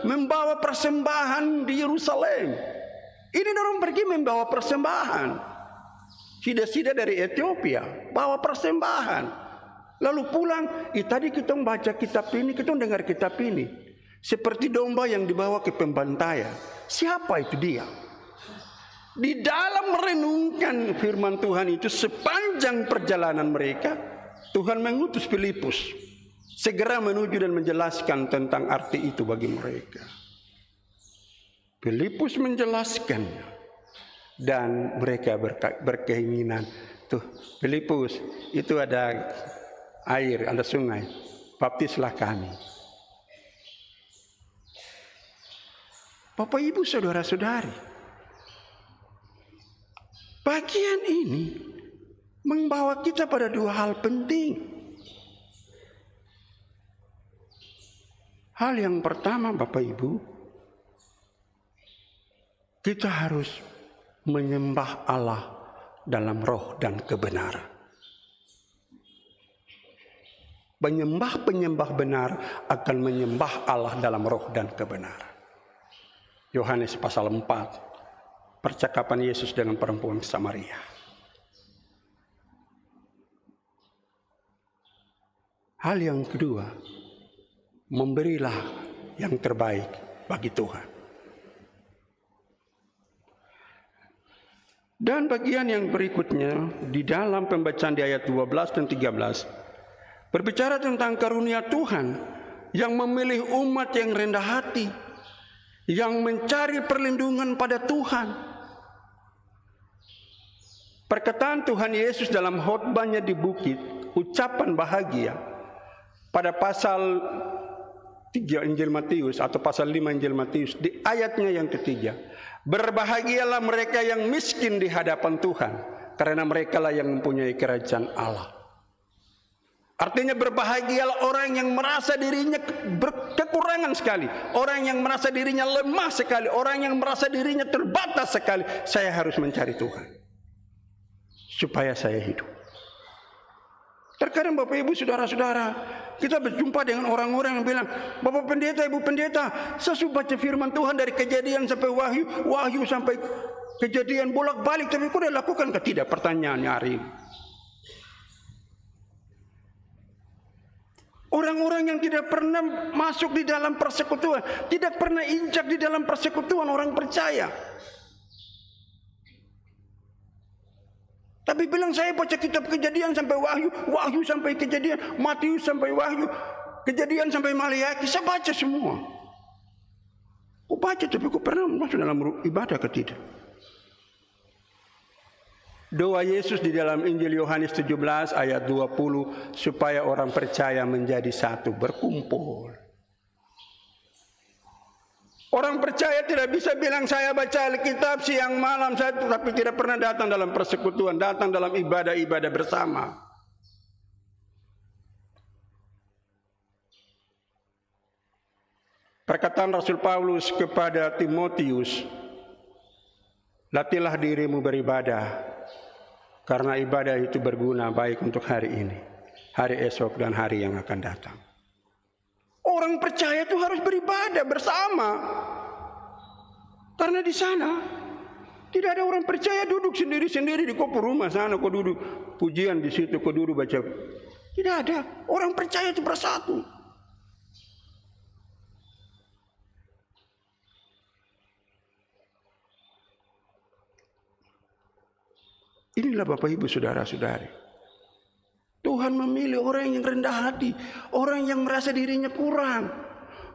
membawa persembahan di Yerusalem. Ini orang pergi membawa persembahan. Sida-sida dari Ethiopia bawa persembahan. Lalu pulang, tadi kita membaca kitab ini, kita dengar kitab ini. Seperti domba yang dibawa ke pembantaian. Siapa itu dia? Di dalam merenungkan firman Tuhan itu sepanjang perjalanan mereka, Tuhan mengutus Filipus segera menuju dan menjelaskan tentang arti itu bagi mereka. Filipus menjelaskan dan mereka berkeinginan, tuh Filipus, itu ada air, ada sungai, baptislah kami. Bapak Ibu saudara-saudari, bagian ini membawa kita pada dua hal penting. Hal yang pertama Bapak Ibu, kita harus menyembah Allah dalam roh dan kebenaran. Penyembah-penyembah benar akan menyembah Allah dalam roh dan kebenaran. Yohanes pasal 4, percakapan Yesus dengan perempuan Samaria. Hal yang kedua, memberilah yang terbaik bagi Tuhan. Dan bagian yang berikutnya di dalam pembacaan di ayat 12 dan 13 berbicara tentang karunia Tuhan yang memilih umat yang rendah hati, yang mencari perlindungan pada Tuhan. Perkataan Tuhan Yesus dalam khotbahnya di bukit, ucapan bahagia, pada pasal 3 Injil Matius atau pasal 5 Injil Matius, di ayatnya yang ketiga, berbahagialah mereka yang miskin di hadapan Tuhan, karena mereka lah yang mempunyai kerajaan Allah. Artinya berbahagialah orang yang merasa dirinya kekurangan sekali, orang yang merasa dirinya lemah sekali, orang yang merasa dirinya terbatas sekali. Saya harus mencari Tuhan supaya saya hidup. Terkadang Bapak Ibu saudara-saudara, kita berjumpa dengan orang-orang yang bilang, Bapak Pendeta, Ibu Pendeta, saya sudah baca firman Tuhan dari Kejadian sampai Wahyu, Wahyu sampai Kejadian, bolak-balik, tapi kau sudah lakukan ke tidak? Pertanyaannya hari ini. Orang-orang yang tidak pernah masuk di dalam persekutuan, tidak pernah injak di dalam persekutuan orang percaya. Tapi bilang saya baca kitab Kejadian sampai Wahyu, Wahyu sampai Kejadian, Matius sampai Wahyu, Kejadian sampai Maliaki, saya baca semua. Aku baca tapi aku pernah masuk dalam ibadah ke tidak? Doa Yesus di dalam Injil Yohanes 17 ayat 20 supaya orang percaya menjadi satu, berkumpul. Orang percaya tidak bisa bilang saya baca Alkitab siang malam tapi tidak pernah datang dalam persekutuan, datang dalam ibadah-ibadah bersama. Perkataan Rasul Paulus kepada Timotius, latihlah dirimu beribadah, karena ibadah itu berguna baik untuk hari ini, hari esok, dan hari yang akan datang. Orang percaya itu harus beribadah bersama. Karena di sana tidak ada orang percaya duduk sendiri-sendiri di koper rumah sana, kau duduk pujian di situ, kau duduk baca. Tidak ada. Orang percaya itu bersatu. Inilah Bapak Ibu Saudara-saudari. Tuhan memilih orang yang rendah hati, orang yang merasa dirinya kurang.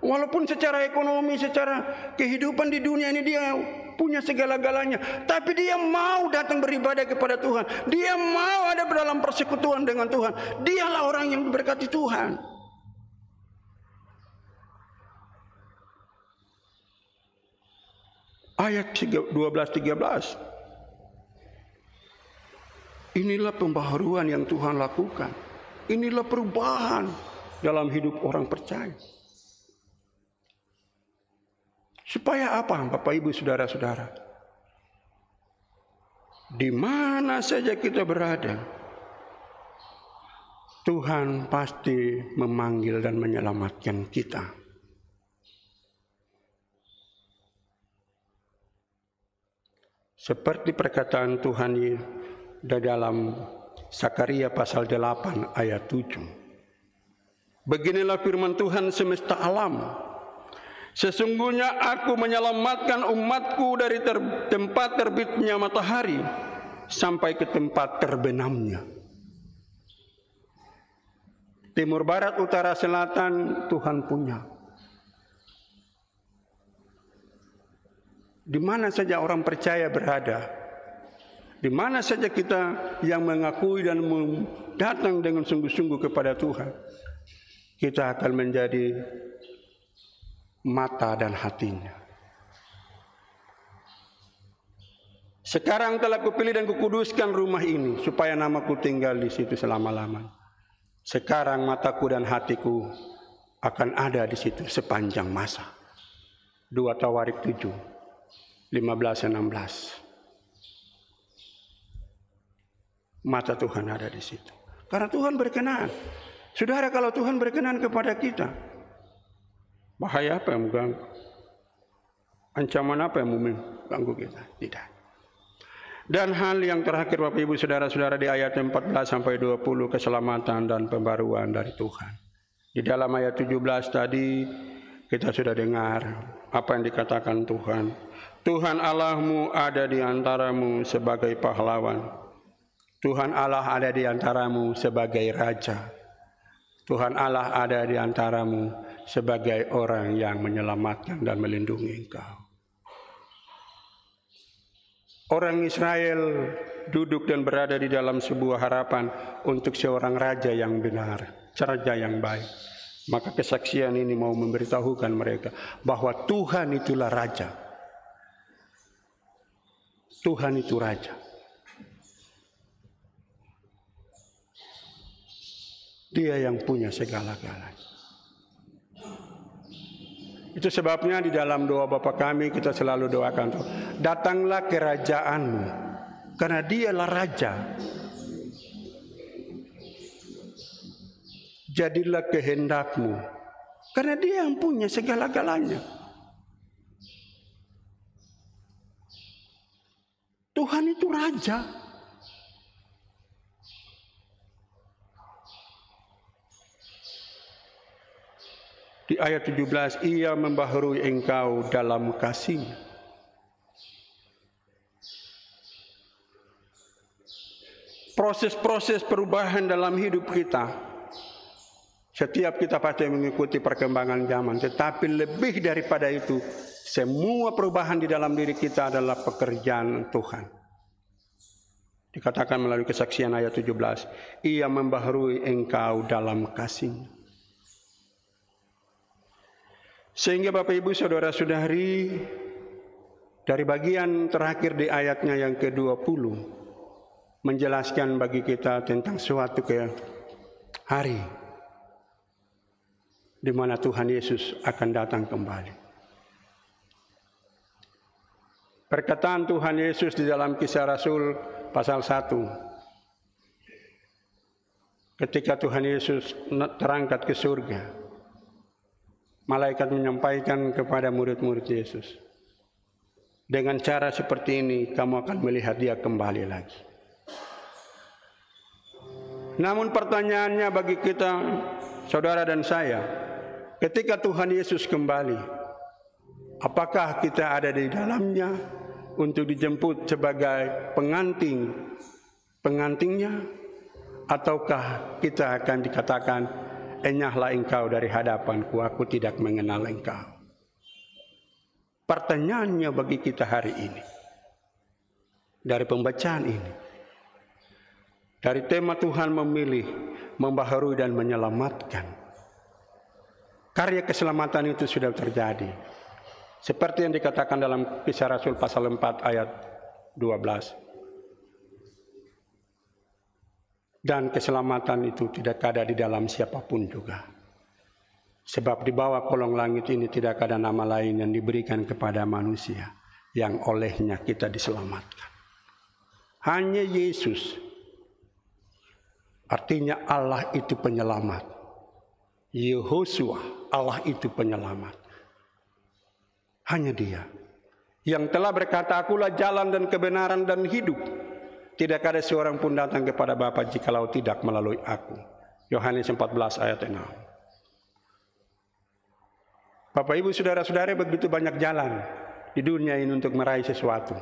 Walaupun secara ekonomi, secara kehidupan di dunia ini dia punya segala-galanya, tapi dia mau datang beribadah kepada Tuhan. Dia mau ada dalam persekutuan dengan Tuhan. Dialah orang yang diberkati Tuhan. Ayat 12-13. Inilah pembaharuan yang Tuhan lakukan. Inilah perubahan dalam hidup orang percaya. Supaya apa, Bapak Ibu Saudara-saudara? Di mana saja kita berada, Tuhan pasti memanggil dan menyelamatkan kita. Seperti perkataan Tuhan di dalam Sakaria pasal 8 ayat 7. Beginilah firman Tuhan semesta alam. Sesungguhnya aku menyelamatkan umatku dari tempat terbitnya matahari sampai ke tempat terbenamnya. Timur, barat, utara, selatan Tuhan punya. Di mana saja orang percaya berada, di mana saja kita yang mengakui dan datang dengan sungguh-sungguh kepada Tuhan, kita akan menjadi mata dan hatinya. Sekarang telah kupilih dan kukuduskan rumah ini, supaya namaku tinggal di situ selama-lamanya. Sekarang mataku dan hatiku akan ada di situ sepanjang masa. 2 Tawarik 7, 15-16. Mata Tuhan ada di situ. Karena Tuhan berkenan. Saudara, kalau Tuhan berkenan kepada kita, bahaya apa yang mengganggu? Ancaman apa yang mengganggu kita? Tidak. Dan hal yang terakhir Bapak Ibu Saudara-saudara di ayat 14-20, keselamatan dan pembaruan dari Tuhan. Di dalam ayat 17 tadi kita sudah dengar apa yang dikatakan Tuhan. Tuhan Allahmu ada di antaramu sebagai pahlawan. Tuhan Allah ada di antaramu sebagai raja. Tuhan Allah ada di antaramu sebagai orang yang menyelamatkan dan melindungi engkau. Orang Israel duduk dan berada di dalam sebuah harapan untuk seorang raja yang benar, raja yang baik. Maka kesaksian ini mau memberitahukan mereka bahwa Tuhan itulah raja. Tuhan itu raja. Dia yang punya segala-galanya. Itu sebabnya di dalam doa Bapa kami kita selalu doakan, datanglah kerajaanmu, karena dialah raja. Jadilah kehendakmu, karena dia yang punya segala-galanya. Tuhan itu raja. Di ayat 17, ia membaharui engkau dalam kasih. Proses-proses perubahan dalam hidup kita, setiap kita pasti mengikuti perkembangan zaman. Tetapi lebih daripada itu, semua perubahan di dalam diri kita adalah pekerjaan Tuhan. Dikatakan melalui kesaksian ayat 17, ia membaharui engkau dalam kasih. Sehingga Bapak Ibu Saudara-saudari, dari bagian terakhir di ayatnya yang ke-20, menjelaskan bagi kita tentang suatu hari di mana Tuhan Yesus akan datang kembali. Perkataan Tuhan Yesus di dalam Kisah Rasul pasal 1. Ketika Tuhan Yesus terangkat ke surga, malaikat menyampaikan kepada murid-murid Yesus, dengan cara seperti ini kamu akan melihat dia kembali lagi. Namun pertanyaannya bagi kita, saudara dan saya, ketika Tuhan Yesus kembali, apakah kita ada di dalamnya untuk dijemput sebagai pengantin pengantinnya, ataukah kita akan dikatakan, enyahlah engkau dari hadapanku, aku tidak mengenal engkau. Pertanyaannya bagi kita hari ini, dari pembacaan ini, dari tema Tuhan memilih, membaharui dan menyelamatkan. Karya keselamatan itu sudah terjadi. Seperti yang dikatakan dalam Kisah Rasul pasal 4 ayat 12. Dan keselamatan itu tidak ada di dalam siapapun juga. Sebab di bawah kolong langit ini tidak ada nama lain yang diberikan kepada manusia yang olehnya kita diselamatkan. Hanya Yesus. Artinya Allah itu penyelamat. Yehosua, Allah itu penyelamat. Hanya Dia yang telah berkata, akulah jalan dan kebenaran dan hidup. Tidak ada seorang pun datang kepada Bapa jikalau tidak melalui aku. Yohanes 14 ayat 6. Bapak Ibu saudara-saudara, begitu banyak jalan di dunia ini untuk meraih sesuatu.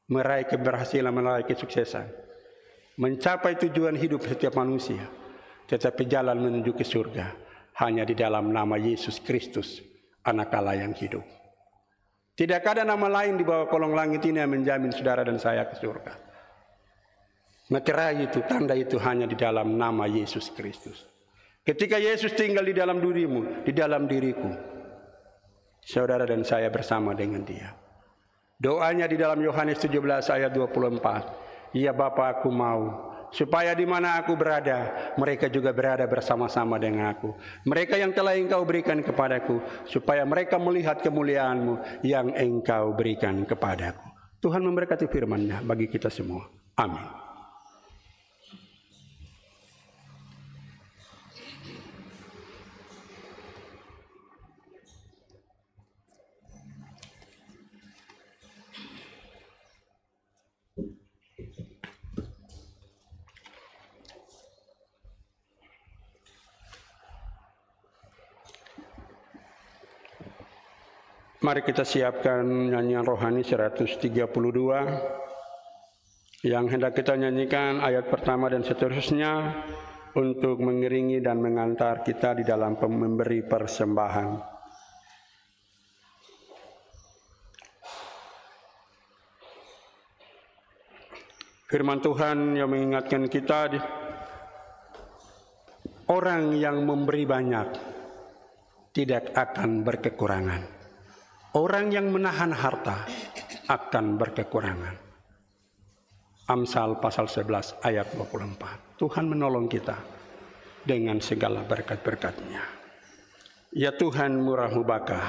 Meraih keberhasilan, meraih kesuksesan. Mencapai tujuan hidup setiap manusia. Tetapi jalan menuju ke surga hanya di dalam nama Yesus Kristus, Anak Allah yang hidup. Tidak ada nama lain di bawah kolong langit ini yang menjamin saudara dan saya ke surga. Materai itu, tanda itu hanya di dalam nama Yesus Kristus. Ketika Yesus tinggal di dalam dirimu, di dalam diriku, saudara dan saya bersama dengan Dia. Doanya di dalam Yohanes 17 ayat 24. Ya Bapa, aku mau supaya di mana aku berada, mereka juga berada bersama-sama dengan aku. Mereka yang telah Engkau berikan kepadaku, supaya mereka melihat kemuliaan-Mu yang Engkau berikan kepadaku. Tuhan memberkati firman-Nya bagi kita semua. Amin. Mari kita siapkan nyanyian rohani 132 yang hendak kita nyanyikan ayat pertama dan seterusnya untuk mengiringi dan mengantar kita di dalam memberi persembahan. Firman Tuhan yang mengingatkan kita, orang yang memberi banyak tidak akan berkekurangan. Orang yang menahan harta akan berkekurangan. Amsal pasal 11 ayat 24. Tuhan menolong kita dengan segala berkat-berkat-Nya. Ya Tuhan murah mubakah.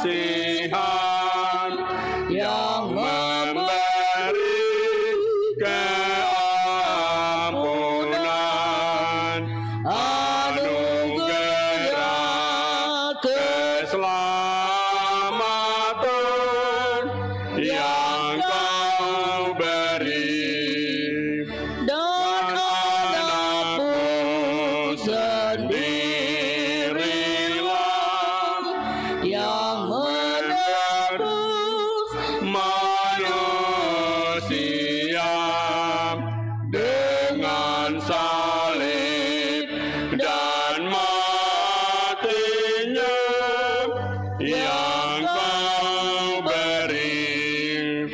kasihan yang memberi keampunan, anugerah keselamatan yang Kau beri, dan anakmu sendirilah yang menebus manusia dengan salib dan matinya yang Kau beri.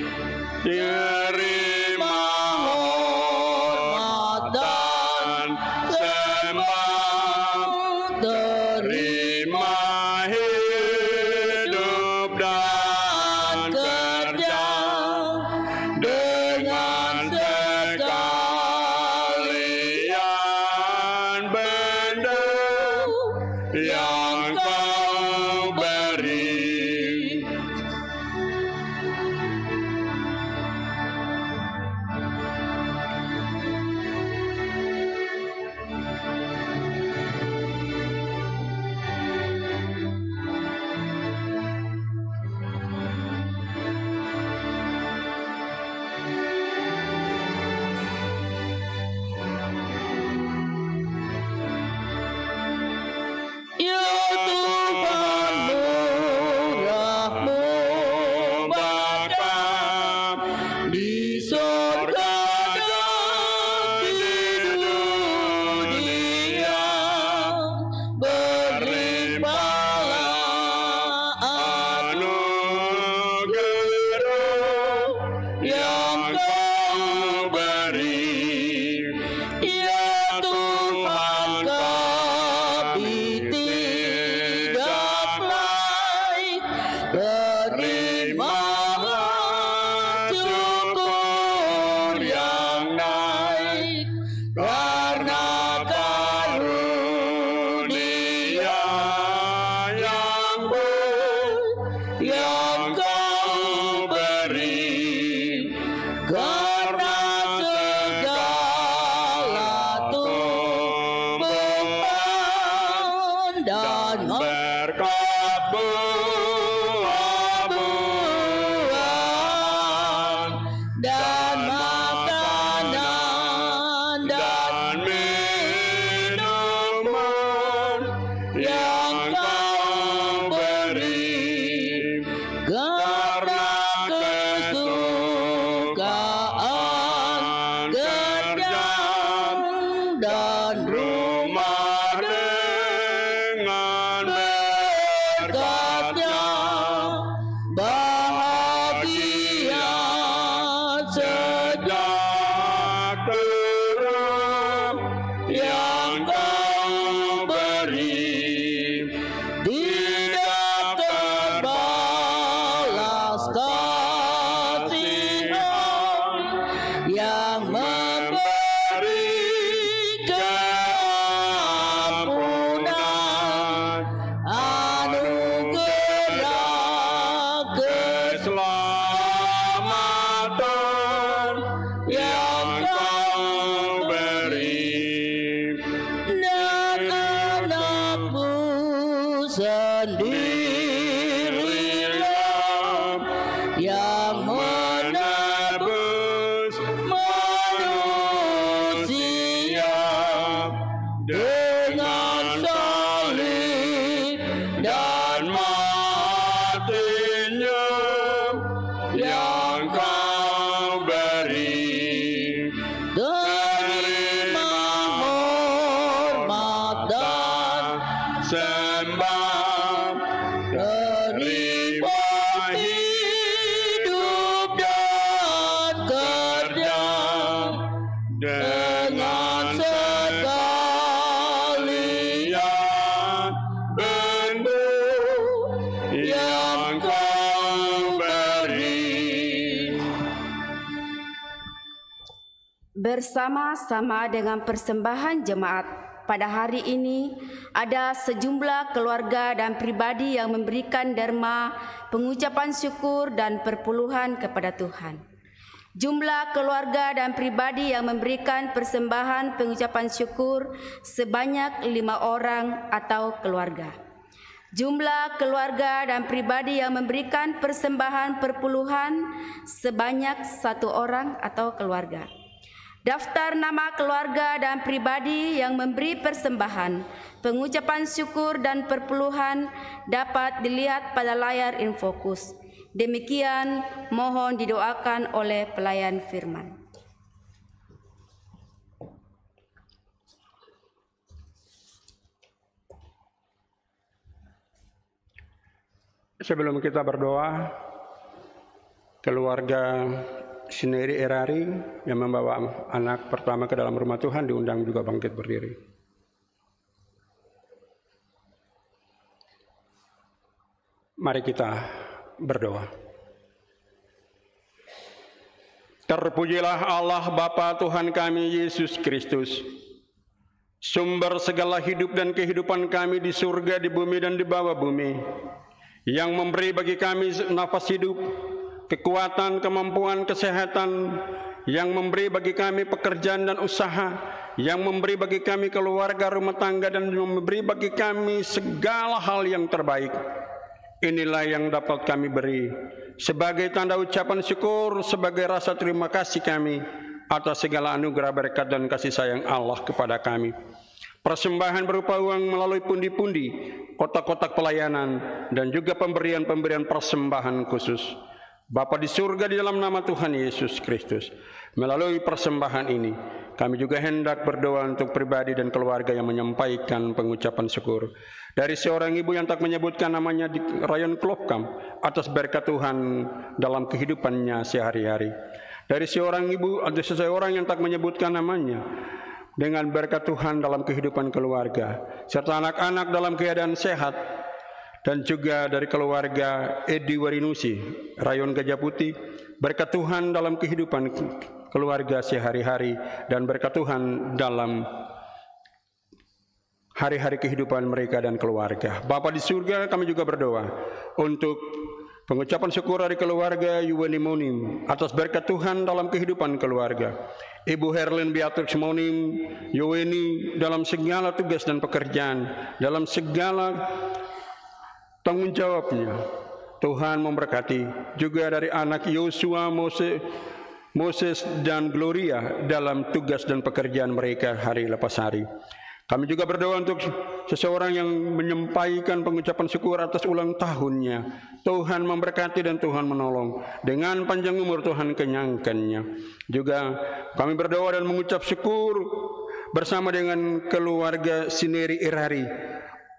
Terima hormat dan sembah, terima hidup dan kerja, dengan sekalian benda yang Kau beri. Ya Tuhan, murah-Mu Bapa di surga dan di dunia, berlimpahlah anugerah yang Kau beri. Ya Tuhan, kami tidak layak, terimalah syukur yang naik karena karunia yang baik yang Kau beri, karena segala tumpuan dan berkat buah-buahan dan makanan dan minuman yang Kau beri, karena kesukaan kerja dan rumah dengan berkatnya, bahagia sejahtera yang Kau beri, tidak terbalas kasihan yang memberi keampunan, anugerah keselamatan yang Kau beri, dan anak-Mu sendirilah yang menebus manusia dengan salib dan matinya yang Kau beri. Terima hormat dan sembah, terima hidup dan kerja, dengan sekalian benda yang Kau beri. Bersama-sama dengan persembahan jemaat pada hari ini ada sejumlah keluarga dan pribadi yang memberikan derma pengucapan syukur dan perpuluhan kepada Tuhan. Jumlah keluarga dan pribadi yang memberikan persembahan pengucapan syukur sebanyak 5 orang atau keluarga. Jumlah keluarga dan pribadi yang memberikan persembahan perpuluhan sebanyak 1 orang atau keluarga. Daftar nama keluarga dan pribadi yang memberi persembahan, pengucapan syukur dan perpuluhan dapat dilihat pada layar Infokus. Demikian mohon didoakan oleh pelayan firman. Sebelum kita berdoa, keluarga Sineri Erari yang membawa anak pertama ke dalam rumah Tuhan diundang juga bangkit berdiri. Mari kita berdoa. Terpujilah Allah Bapa Tuhan kami Yesus Kristus, sumber segala hidup dan kehidupan kami di surga, di bumi dan di bawah bumi, yang memberi bagi kami nafas hidup, kekuatan, kemampuan, kesehatan, yang memberi bagi kami pekerjaan dan usaha, yang memberi bagi kami keluarga, rumah tangga, dan memberi bagi kami segala hal yang terbaik. Inilah yang dapat kami beri sebagai tanda ucapan syukur, sebagai rasa terima kasih kami atas segala anugerah, berkat, dan kasih sayang Allah kepada kami. Persembahan berupa uang melalui pundi-pundi, kotak-kotak pelayanan, dan juga pemberian-pemberian persembahan khusus. Bapa di surga, di dalam nama Tuhan Yesus Kristus, melalui persembahan ini, kami juga hendak berdoa untuk pribadi dan keluarga yang menyampaikan pengucapan syukur. Dari seorang ibu yang tak menyebutkan namanya di Rayon Klopkam, atas berkat Tuhan dalam kehidupannya sehari-hari. Dari seorang ibu, ada seseorang yang tak menyebutkan namanya, dengan berkat Tuhan dalam kehidupan keluarga, serta anak-anak dalam keadaan sehat, dan juga dari keluarga Edi Warinusi, Rayon Gajah Putih, berkat Tuhan dalam kehidupan keluarga sehari-hari, dan berkat Tuhan dalam hari-hari kehidupan mereka dan keluarga. Bapa di surga, kami juga berdoa untuk pengucapan syukur dari keluarga Yuweni Monim atas berkat Tuhan dalam kehidupan keluarga. Ibu Herlin Beatrix Monim Yuweni dalam segala tugas dan pekerjaan, dalam segala tanggung jawabnya. Tuhan memberkati juga dari anak Yosua, Moses dan Gloria dalam tugas dan pekerjaan mereka hari lepas hari. Kami juga berdoa untuk seseorang yang menyampaikan pengucapan syukur atas ulang tahunnya. Tuhan memberkati dan Tuhan menolong. Dengan panjang umur Tuhan kenyangkannya. Juga kami berdoa dan mengucap syukur bersama dengan keluarga Sineri Erari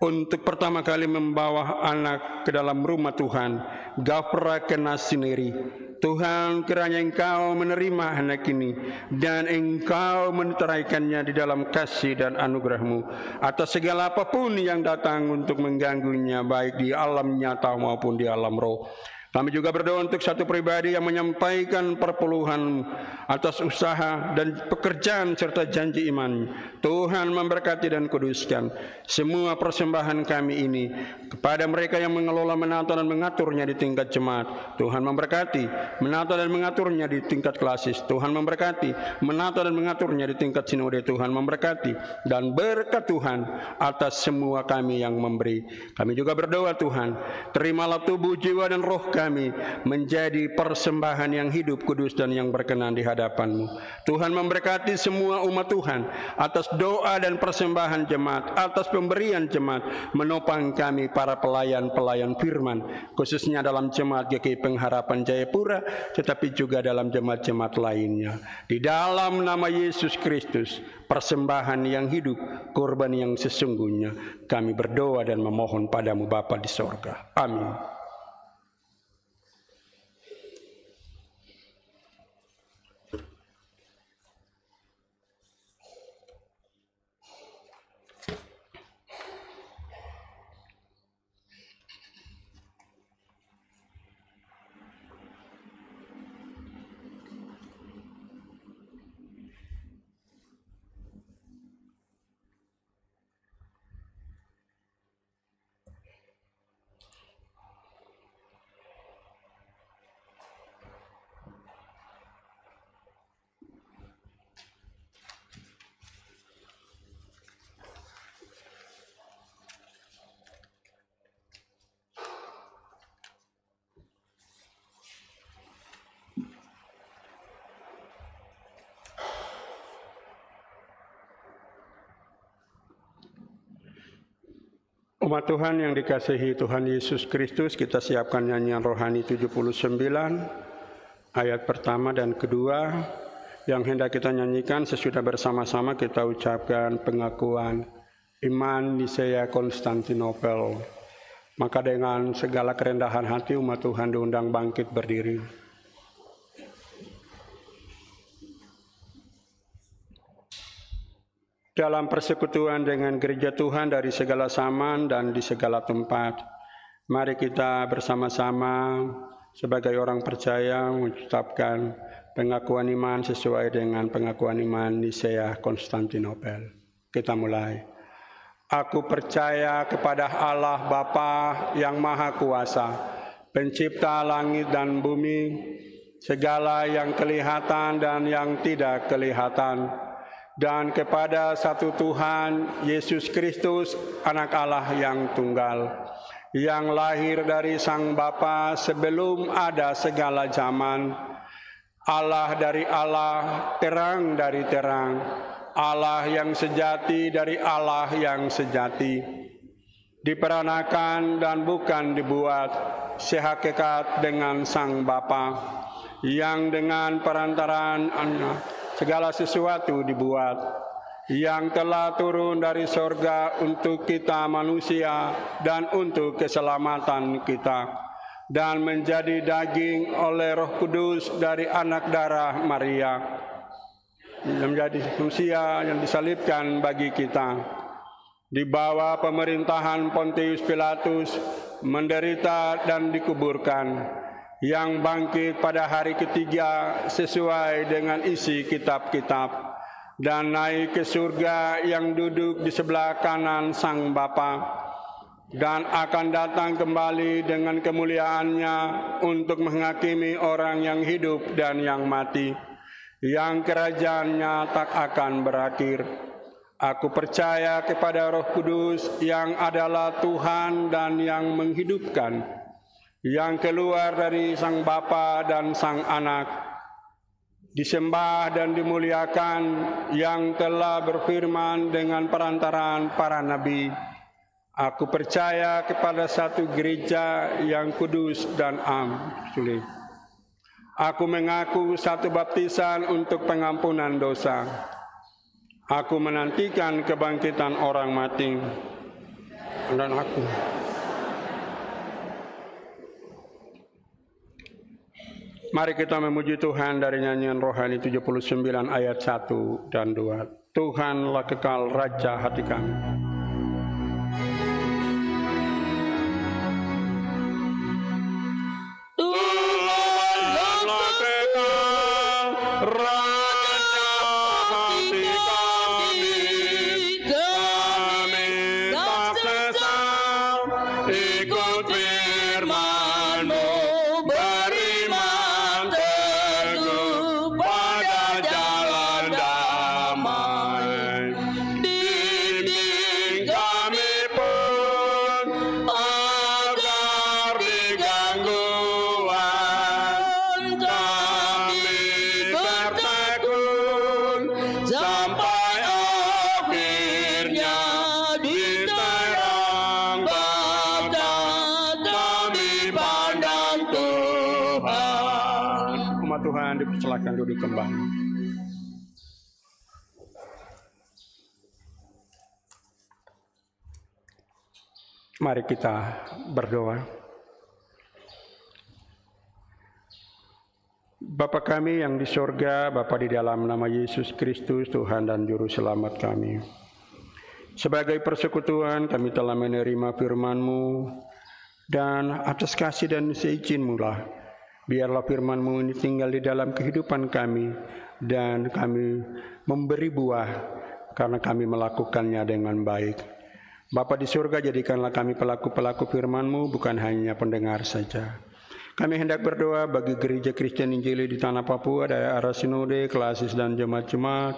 untuk pertama kali membawa anak ke dalam rumah Tuhan, Gafra Kenas Sineri. Tuhan, kiranya Engkau menerima anak ini dan Engkau menteraikannya di dalam kasih dan anugerah-Mu atas segala apapun yang datang untuk mengganggunya, baik di alam nyata maupun di alam roh. Kami juga berdoa untuk satu pribadi yang menyampaikan perpuluhan atas usaha dan pekerjaan serta janji iman. Tuhan memberkati dan kuduskan semua persembahan kami ini kepada mereka yang mengelola, menata dan mengaturnya di tingkat jemaat. Tuhan memberkati, menata dan mengaturnya di tingkat klasis. Tuhan memberkati, menata dan mengaturnya di tingkat sinode. Tuhan memberkati dan berkat Tuhan atas semua kami yang memberi. Kami juga berdoa, Tuhan, terimalah tubuh, jiwa dan roh kami menjadi persembahan yang hidup, kudus dan yang berkenan di hadapan-Mu. Tuhan memberkati semua umat Tuhan atas doa dan persembahan jemaat, atas pemberian jemaat, menopang kami para pelayan-pelayan firman, khususnya dalam jemaat GKI Pengharapan Jayapura, tetapi juga dalam jemaat-jemaat lainnya. Di dalam nama Yesus Kristus, persembahan yang hidup, korban yang sesungguhnya, kami berdoa dan memohon padamu Bapa di sorga. Amin. Umat Tuhan yang dikasihi Tuhan Yesus Kristus, kita siapkan nyanyian rohani 79, ayat pertama dan kedua, yang hendak kita nyanyikan. Sesudah bersama-sama kita ucapkan pengakuan iman Nisea Konstantinopel. Maka dengan segala kerendahan hati umat Tuhan diundang bangkit berdiri. Dalam persekutuan dengan gereja Tuhan dari segala zaman dan di segala tempat, mari kita bersama-sama sebagai orang percaya mengucapkan pengakuan iman sesuai dengan pengakuan iman Nisea Konstantinopel. Kita mulai. Aku percaya kepada Allah Bapa yang Maha Kuasa, pencipta langit dan bumi, segala yang kelihatan dan yang tidak kelihatan, dan kepada satu Tuhan, Yesus Kristus, Anak Allah yang tunggal, yang lahir dari Sang Bapa sebelum ada segala zaman, Allah dari Allah, terang dari terang, Allah yang sejati dari Allah yang sejati, diperanakan dan bukan dibuat, sehakikat dengan Sang Bapa, yang dengan perantaraan segala sesuatu dibuat, yang telah turun dari sorga untuk kita manusia dan untuk keselamatan kita, dan menjadi daging oleh Roh Kudus dari anak darah Maria, menjadi manusia yang disalibkan bagi kita, di bawah pemerintahan Pontius Pilatus, menderita dan dikuburkan, yang bangkit pada hari ketiga sesuai dengan isi kitab-kitab, dan naik ke surga yang duduk di sebelah kanan Sang Bapa, dan akan datang kembali dengan kemuliaannya untuk menghakimi orang yang hidup dan yang mati, yang kerajaannya tak akan berakhir. Aku percaya kepada Roh Kudus yang adalah Tuhan dan yang menghidupkan, yang keluar dari Sang Bapa dan Sang Anak, disembah dan dimuliakan, yang telah berfirman dengan perantaraan para nabi. Aku percaya kepada satu gereja yang kudus dan am. Aku mengaku satu baptisan untuk pengampunan dosa. Aku menantikan kebangkitan orang mati. Dan mari kita memuji Tuhan dari nyanyian rohani 79 ayat 1 dan 2. Tuhanlah kekal Raja hati kami. Tuhanlah kekal Raja hati kami, kami tak sesal ikut firman-Mu, beriman teguh pada jalan damai. Bimbing kami pun agar di gangguan kami bertekun sampai akhirnya di terang Bapa kami pandang Tuhan. Umat Tuhan dipersilakan duduk kembali. Mari kita berdoa. Bapa kami yang di sorga, Bapa di dalam nama Yesus Kristus, Tuhan dan Juru Selamat kami. Sebagai persekutuan kami telah menerima firman-Mu, dan atas kasih dan seizin-Mu lah, biarlah firman-Mu ini tinggal di dalam kehidupan kami, dan kami memberi buah karena kami melakukannya dengan baik. Bapa di surga, jadikanlah kami pelaku-pelaku firman-Mu, bukan hanya pendengar saja. Kami hendak berdoa bagi gereja Kristen Injili di tanah Papua, daerah arah sinode, klasis dan jemaat-jemaat,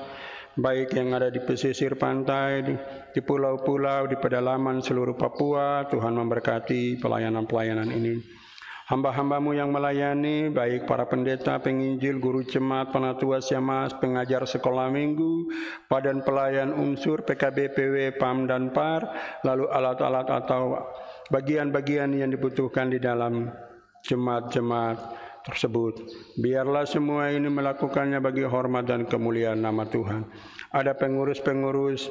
baik yang ada di pesisir pantai, di pulau-pulau, di pedalaman seluruh Papua. Tuhan memberkati pelayanan-pelayanan ini. Hamba-hambamu yang melayani, baik para pendeta, penginjil, guru jemaat, penatua siamas, pengajar sekolah minggu, badan pelayan unsur, PKB, PW, PAM, dan PAR, lalu alat-alat atau bagian-bagian yang dibutuhkan di dalam jemaat-jemaat tersebut. Biarlah semua ini melakukannya bagi hormat dan kemuliaan nama Tuhan. Ada pengurus-pengurus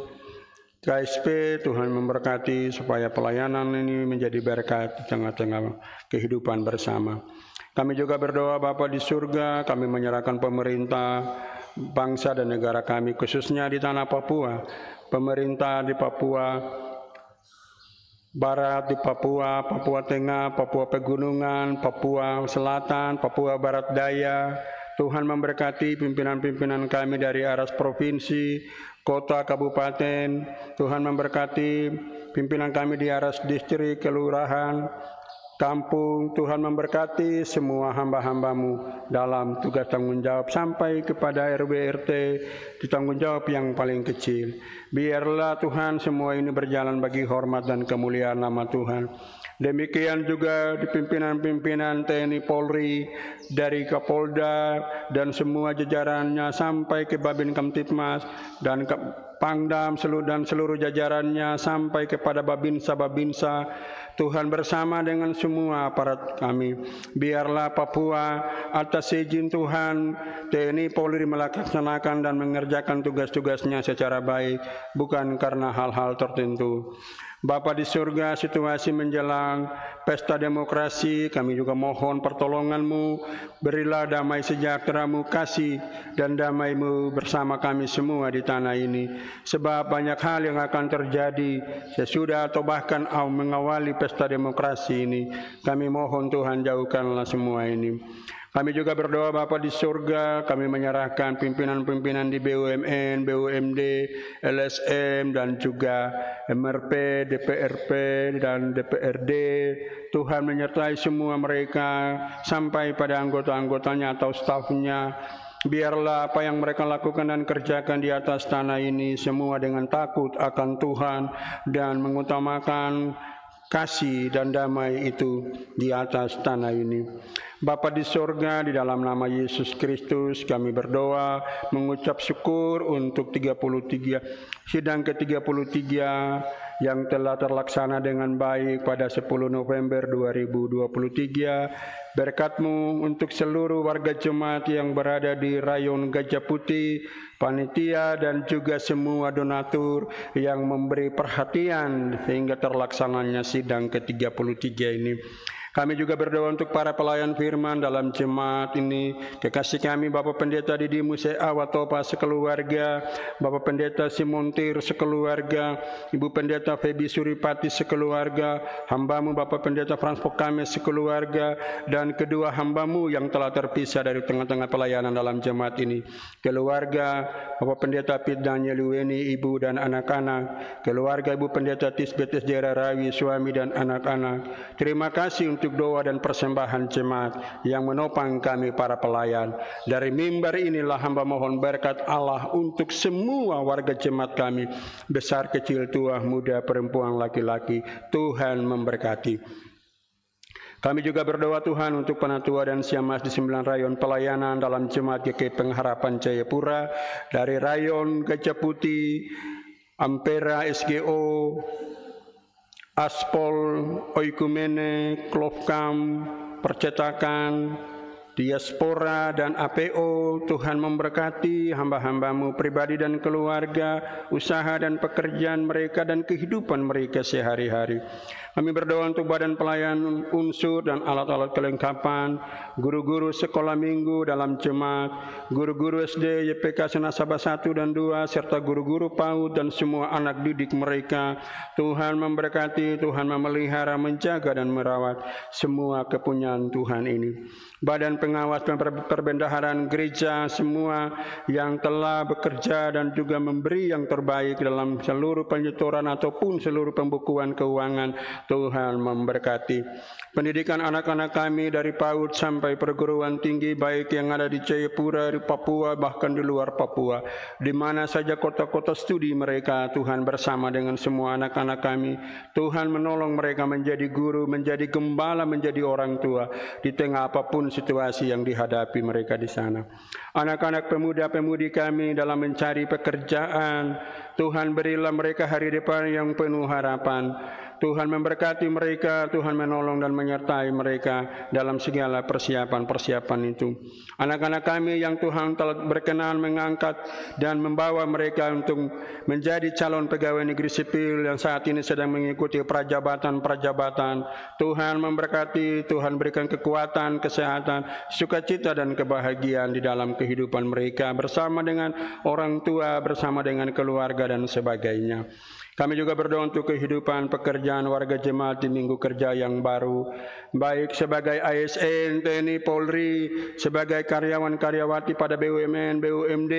KSP, Tuhan memberkati supaya pelayanan ini menjadi berkat di tengah-tengah kehidupan bersama. Kami juga berdoa Bapa di surga, kami menyerahkan pemerintah, bangsa dan negara kami, khususnya di tanah Papua, pemerintah di Papua Barat, di Papua, Papua Tengah, Papua Pegunungan, Papua Selatan, Papua Barat Daya. Tuhan memberkati pimpinan-pimpinan kami dari aras provinsi, kota, kabupaten. Tuhan memberkati pimpinan kami di aras distrik, kelurahan, kampung. Tuhan memberkati semua hamba-hambamu dalam tugas tanggung jawab sampai kepada RW RT di tanggung jawab yang paling kecil. Biarlah Tuhan semua ini berjalan bagi hormat dan kemuliaan nama Tuhan. Demikian juga di pimpinan-pimpinan TNI Polri, dari Kapolda dan semua jajarannya sampai ke Babin Kamtipmas dan ke Pangdam dan seluruh jajarannya sampai kepada Babinsa. Tuhan bersama dengan semua aparat kami. Biarlah Papua atas izin Tuhan, TNI Polri melaksanakan dan mengerjakan tugas-tugasnya secara baik, bukan karena hal-hal tertentu. Bapa di surga, situasi menjelang pesta demokrasi, kami juga mohon pertolongan-Mu, berilah damai sejahtera-Mu, kasih dan damai-Mu bersama kami semua di tanah ini. Sebab banyak hal yang akan terjadi sesudah atau bahkan mengawali pesta demokrasi ini. Kami mohon Tuhan jauhkanlah semua ini. Kami juga berdoa Bapa di surga, kami menyerahkan pimpinan-pimpinan di BUMN, BUMD, LSM, dan juga MRP, DPRP, dan DPRD. Tuhan menyertai semua mereka sampai pada anggota-anggotanya atau stafnya. Biarlah apa yang mereka lakukan dan kerjakan di atas tanah ini semua dengan takut akan Tuhan dan mengutamakan kasih dan damai itu di atas tanah ini. Bapa di surga, di dalam nama Yesus Kristus kami berdoa mengucap syukur untuk sidang ke-33 yang telah terlaksana dengan baik pada 10 November 2023. Berkat-Mu untuk seluruh warga jemaat yang berada di Rayon Gajah Putih, panitia dan juga semua donatur yang memberi perhatian sehingga terlaksananya sidang ke-33 ini. Kami juga berdoa untuk para pelayan firman dalam jemaat ini. Kekasih kami Bapak Pendeta Didimus Awatopa sekeluarga, Bapak Pendeta Simontir sekeluarga, Ibu Pendeta Febi Suripati sekeluarga, hamba-Mu Bapak Pendeta Frans Pokame sekeluarga, dan kedua hamba-Mu yang telah terpisah dari tengah-tengah pelayanan dalam jemaat ini. Keluarga Bapak Pendeta Pit Daniel Weni, ibu dan anak-anak, keluarga Ibu Pendeta Tisbetes Jera Rawi, suami dan anak-anak. Terima kasih untuk doa dan persembahan jemaat yang menopang kami para pelayan. Dari mimbar inilah hamba mohon berkat Allah untuk semua warga jemaat kami, besar kecil tua muda perempuan laki-laki. Tuhan memberkati. Kami juga berdoa Tuhan untuk penatua dan siamas di 9 rayon pelayanan dalam jemaat GK Pengharapan Jayapura, dari rayon Gajah Putih, Ampera SGO, Aspol, Oikumene, Klofkam, Percetakan, Diaspora, dan APO. Tuhan memberkati hamba-hamba-Mu pribadi dan keluarga, usaha dan pekerjaan mereka dan kehidupan mereka sehari-hari. Kami berdoa untuk badan pelayan unsur dan alat-alat kelengkapan, guru-guru sekolah minggu dalam jemaat, guru-guru SD, YPK Senasabah 1 dan 2, serta guru-guru PAUD dan semua anak didik mereka. Tuhan memberkati, Tuhan memelihara, menjaga dan merawat semua kepunyaan Tuhan ini. Badan pengawas perbendaharaan gereja semua yang telah bekerja dan juga memberi yang terbaik dalam seluruh penyetoran ataupun seluruh pembukuan keuangan. Tuhan memberkati pendidikan anak-anak kami dari PAUD sampai perguruan tinggi, baik yang ada di Jayapura, di Papua, bahkan di luar Papua, di mana saja kota-kota studi mereka. Tuhan bersama dengan semua anak-anak kami. Tuhan menolong mereka menjadi guru, menjadi gembala, menjadi orang tua di tengah apapun situasi yang dihadapi mereka di sana. Anak-anak pemuda-pemudi kami dalam mencari pekerjaan, Tuhan berilah mereka hari depan yang penuh harapan. Tuhan memberkati mereka, Tuhan menolong dan menyertai mereka dalam segala persiapan-persiapan itu. Anak-anak kami yang Tuhan telah berkenan mengangkat dan membawa mereka untuk menjadi calon pegawai negeri sipil yang saat ini sedang mengikuti prajabatan-prajabatan. Tuhan memberkati, Tuhan berikan kekuatan, kesehatan, sukacita dan kebahagiaan di dalam kehidupan mereka bersama dengan orang tua, bersama dengan keluarga dan sebagainya. Kami juga berdoa untuk kehidupan pekerjaan warga jemaat di minggu kerja yang baru, baik sebagai ASN, TNI, Polri, sebagai karyawan-karyawati pada BUMN, BUMD,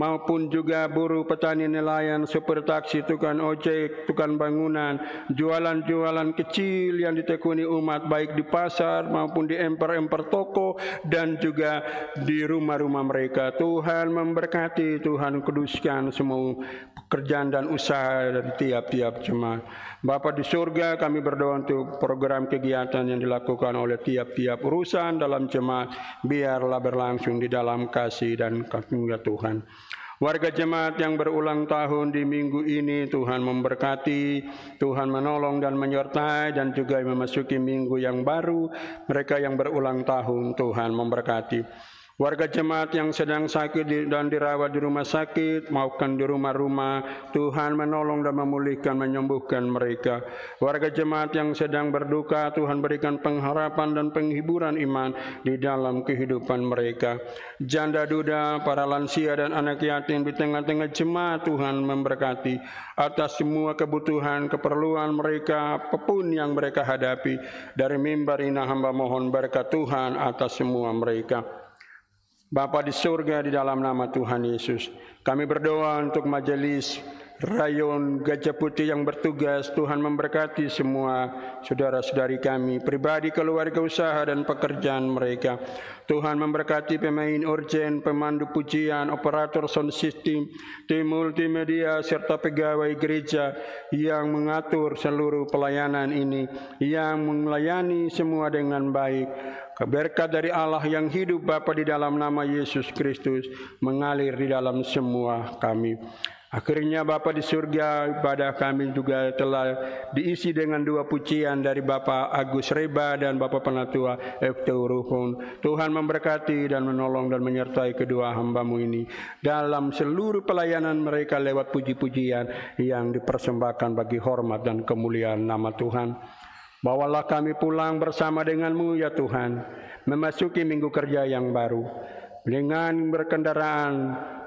maupun juga buruh, petani, nelayan, supir taksi, tukang ojek, tukang bangunan, jualan-jualan kecil yang ditekuni umat, baik di pasar maupun di emper-emper toko dan juga di rumah-rumah mereka. Tuhan memberkati, Tuhan kuduskan semua pekerjaan dan usaha dari tiap-tiap jemaat. Bapa di surga, kami berdoa untuk program kegiatan yang dilakukan oleh tiap-tiap urusan dalam jemaat, biarlah berlangsung di dalam kasih dan karunia Tuhan. Warga jemaat yang berulang tahun di minggu ini, Tuhan memberkati, Tuhan menolong dan menyertai, dan juga memasuki minggu yang baru, mereka yang berulang tahun, Tuhan memberkati. Warga jemaat yang sedang sakit dan dirawat di rumah sakit maupun di rumah-rumah, Tuhan menolong dan memulihkan, menyembuhkan mereka. Warga jemaat yang sedang berduka, Tuhan berikan pengharapan dan penghiburan iman di dalam kehidupan mereka. Janda duda, para lansia dan anak yatim di tengah-tengah jemaat, Tuhan memberkati atas semua kebutuhan, keperluan mereka, apapun yang mereka hadapi. Dari mimbar ini hamba mohon berkat Tuhan atas semua mereka. Bapa di surga, di dalam nama Tuhan Yesus, kami berdoa untuk majelis Rayon Gajah Putih yang bertugas. Tuhan memberkati semua saudara-saudari kami, pribadi, keluarga, usaha, dan pekerjaan mereka. Tuhan memberkati pemain orgen, pemandu pujian, operator sound system, tim multimedia, serta pegawai gereja yang mengatur seluruh pelayanan ini, yang melayani semua dengan baik. Berkat dari Allah yang hidup Bapa di dalam nama Yesus Kristus mengalir di dalam semua kami. Akhirnya Bapa di surga, ibadah kami juga telah diisi dengan dua pujian dari Bapak Agus Reba dan Bapak Penatua Eftu Ruhun. Tuhan memberkati dan menolong dan menyertai kedua hamba-Mu ini dalam seluruh pelayanan mereka lewat puji-pujian yang dipersembahkan bagi hormat dan kemuliaan nama Tuhan. Bawalah kami pulang bersama dengan-Mu ya Tuhan, memasuki minggu kerja yang baru, dengan berkendaraan,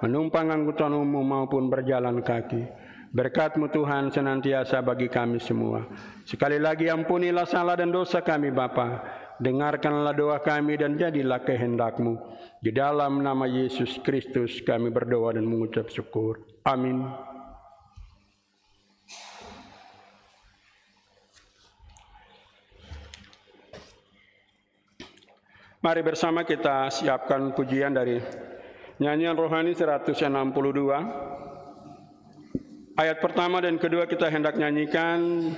menumpang angkutan umum maupun berjalan kaki. Berkat-Mu Tuhan senantiasa bagi kami semua. Sekali lagi ampunilah salah dan dosa kami Bapa. Dengarkanlah doa kami dan jadilah kehendak-Mu. Di dalam nama Yesus Kristus kami berdoa dan mengucap syukur. Amin. Mari bersama kita siapkan pujian dari nyanyian rohani 162. Ayat pertama dan kedua kita hendak nyanyikan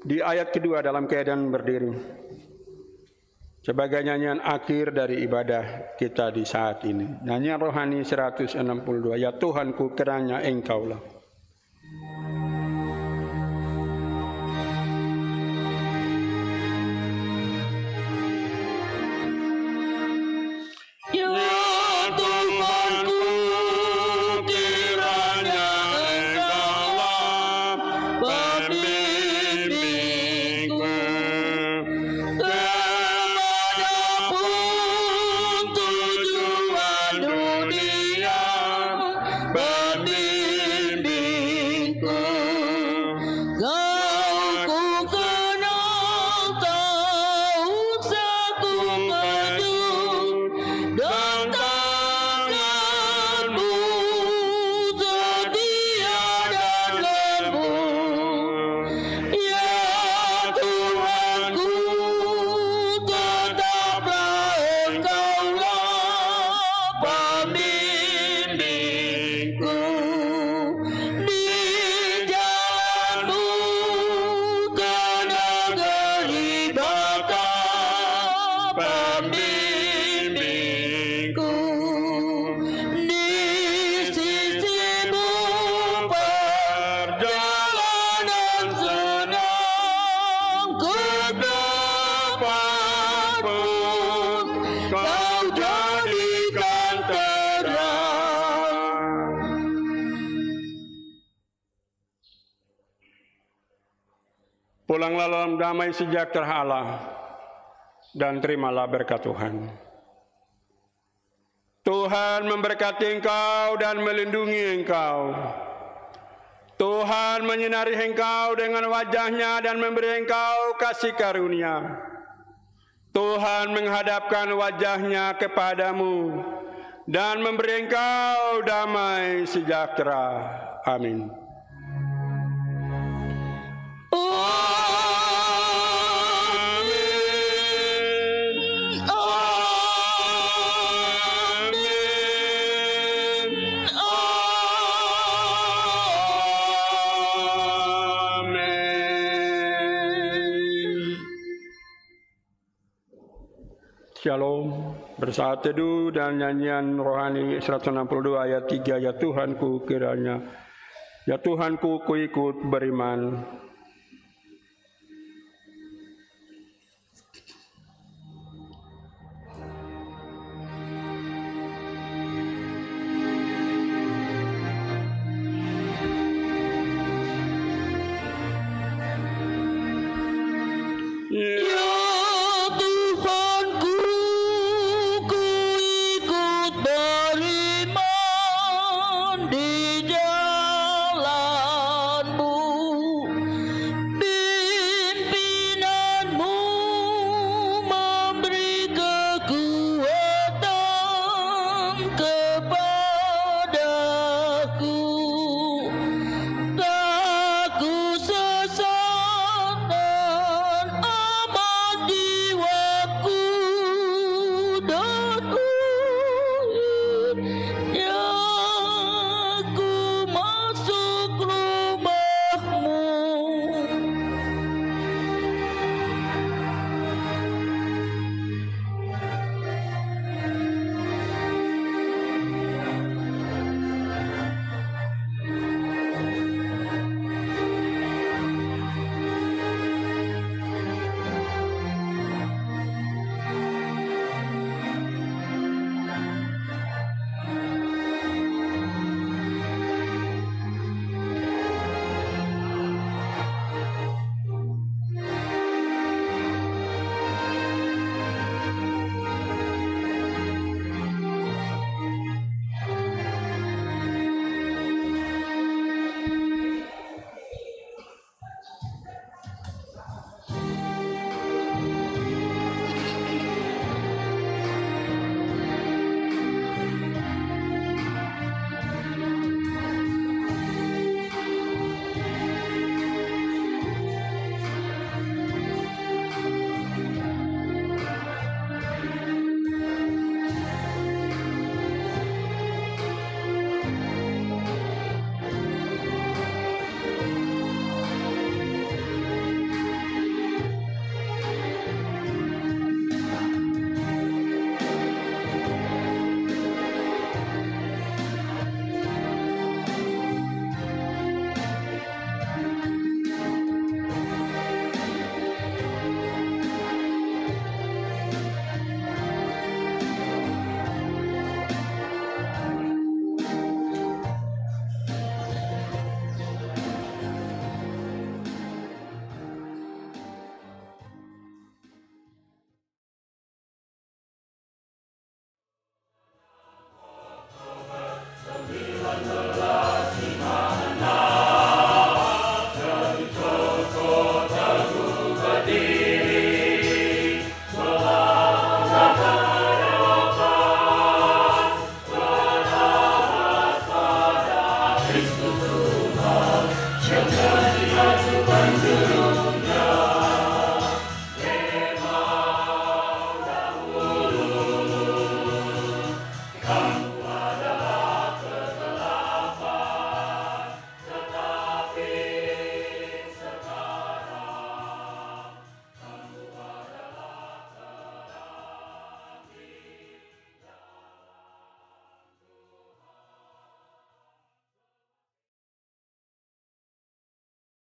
di ayat kedua dalam keadaan berdiri. Sebagai nyanyian akhir dari ibadah kita di saat ini. Nyanyian rohani 162. Ya Tuhanku, kiranya Engkaulah. Berbimbing Pulanglah dalam damai sejahtera Allah dan terimalah berkat Tuhan. Tuhan memberkati engkau dan melindungi engkau. Tuhan menyinari engkau dengan wajah-Nya dan memberi engkau kasih karunia. Tuhan menghadapkan wajah-Nya kepadamu dan memberi engkau damai sejahtera. Amin. Shalom. Bersaat teduh dan nyanyian rohani 162 ayat 3. Ya Tuhanku kiranya, ya Tuhanku ku ikut beriman. Come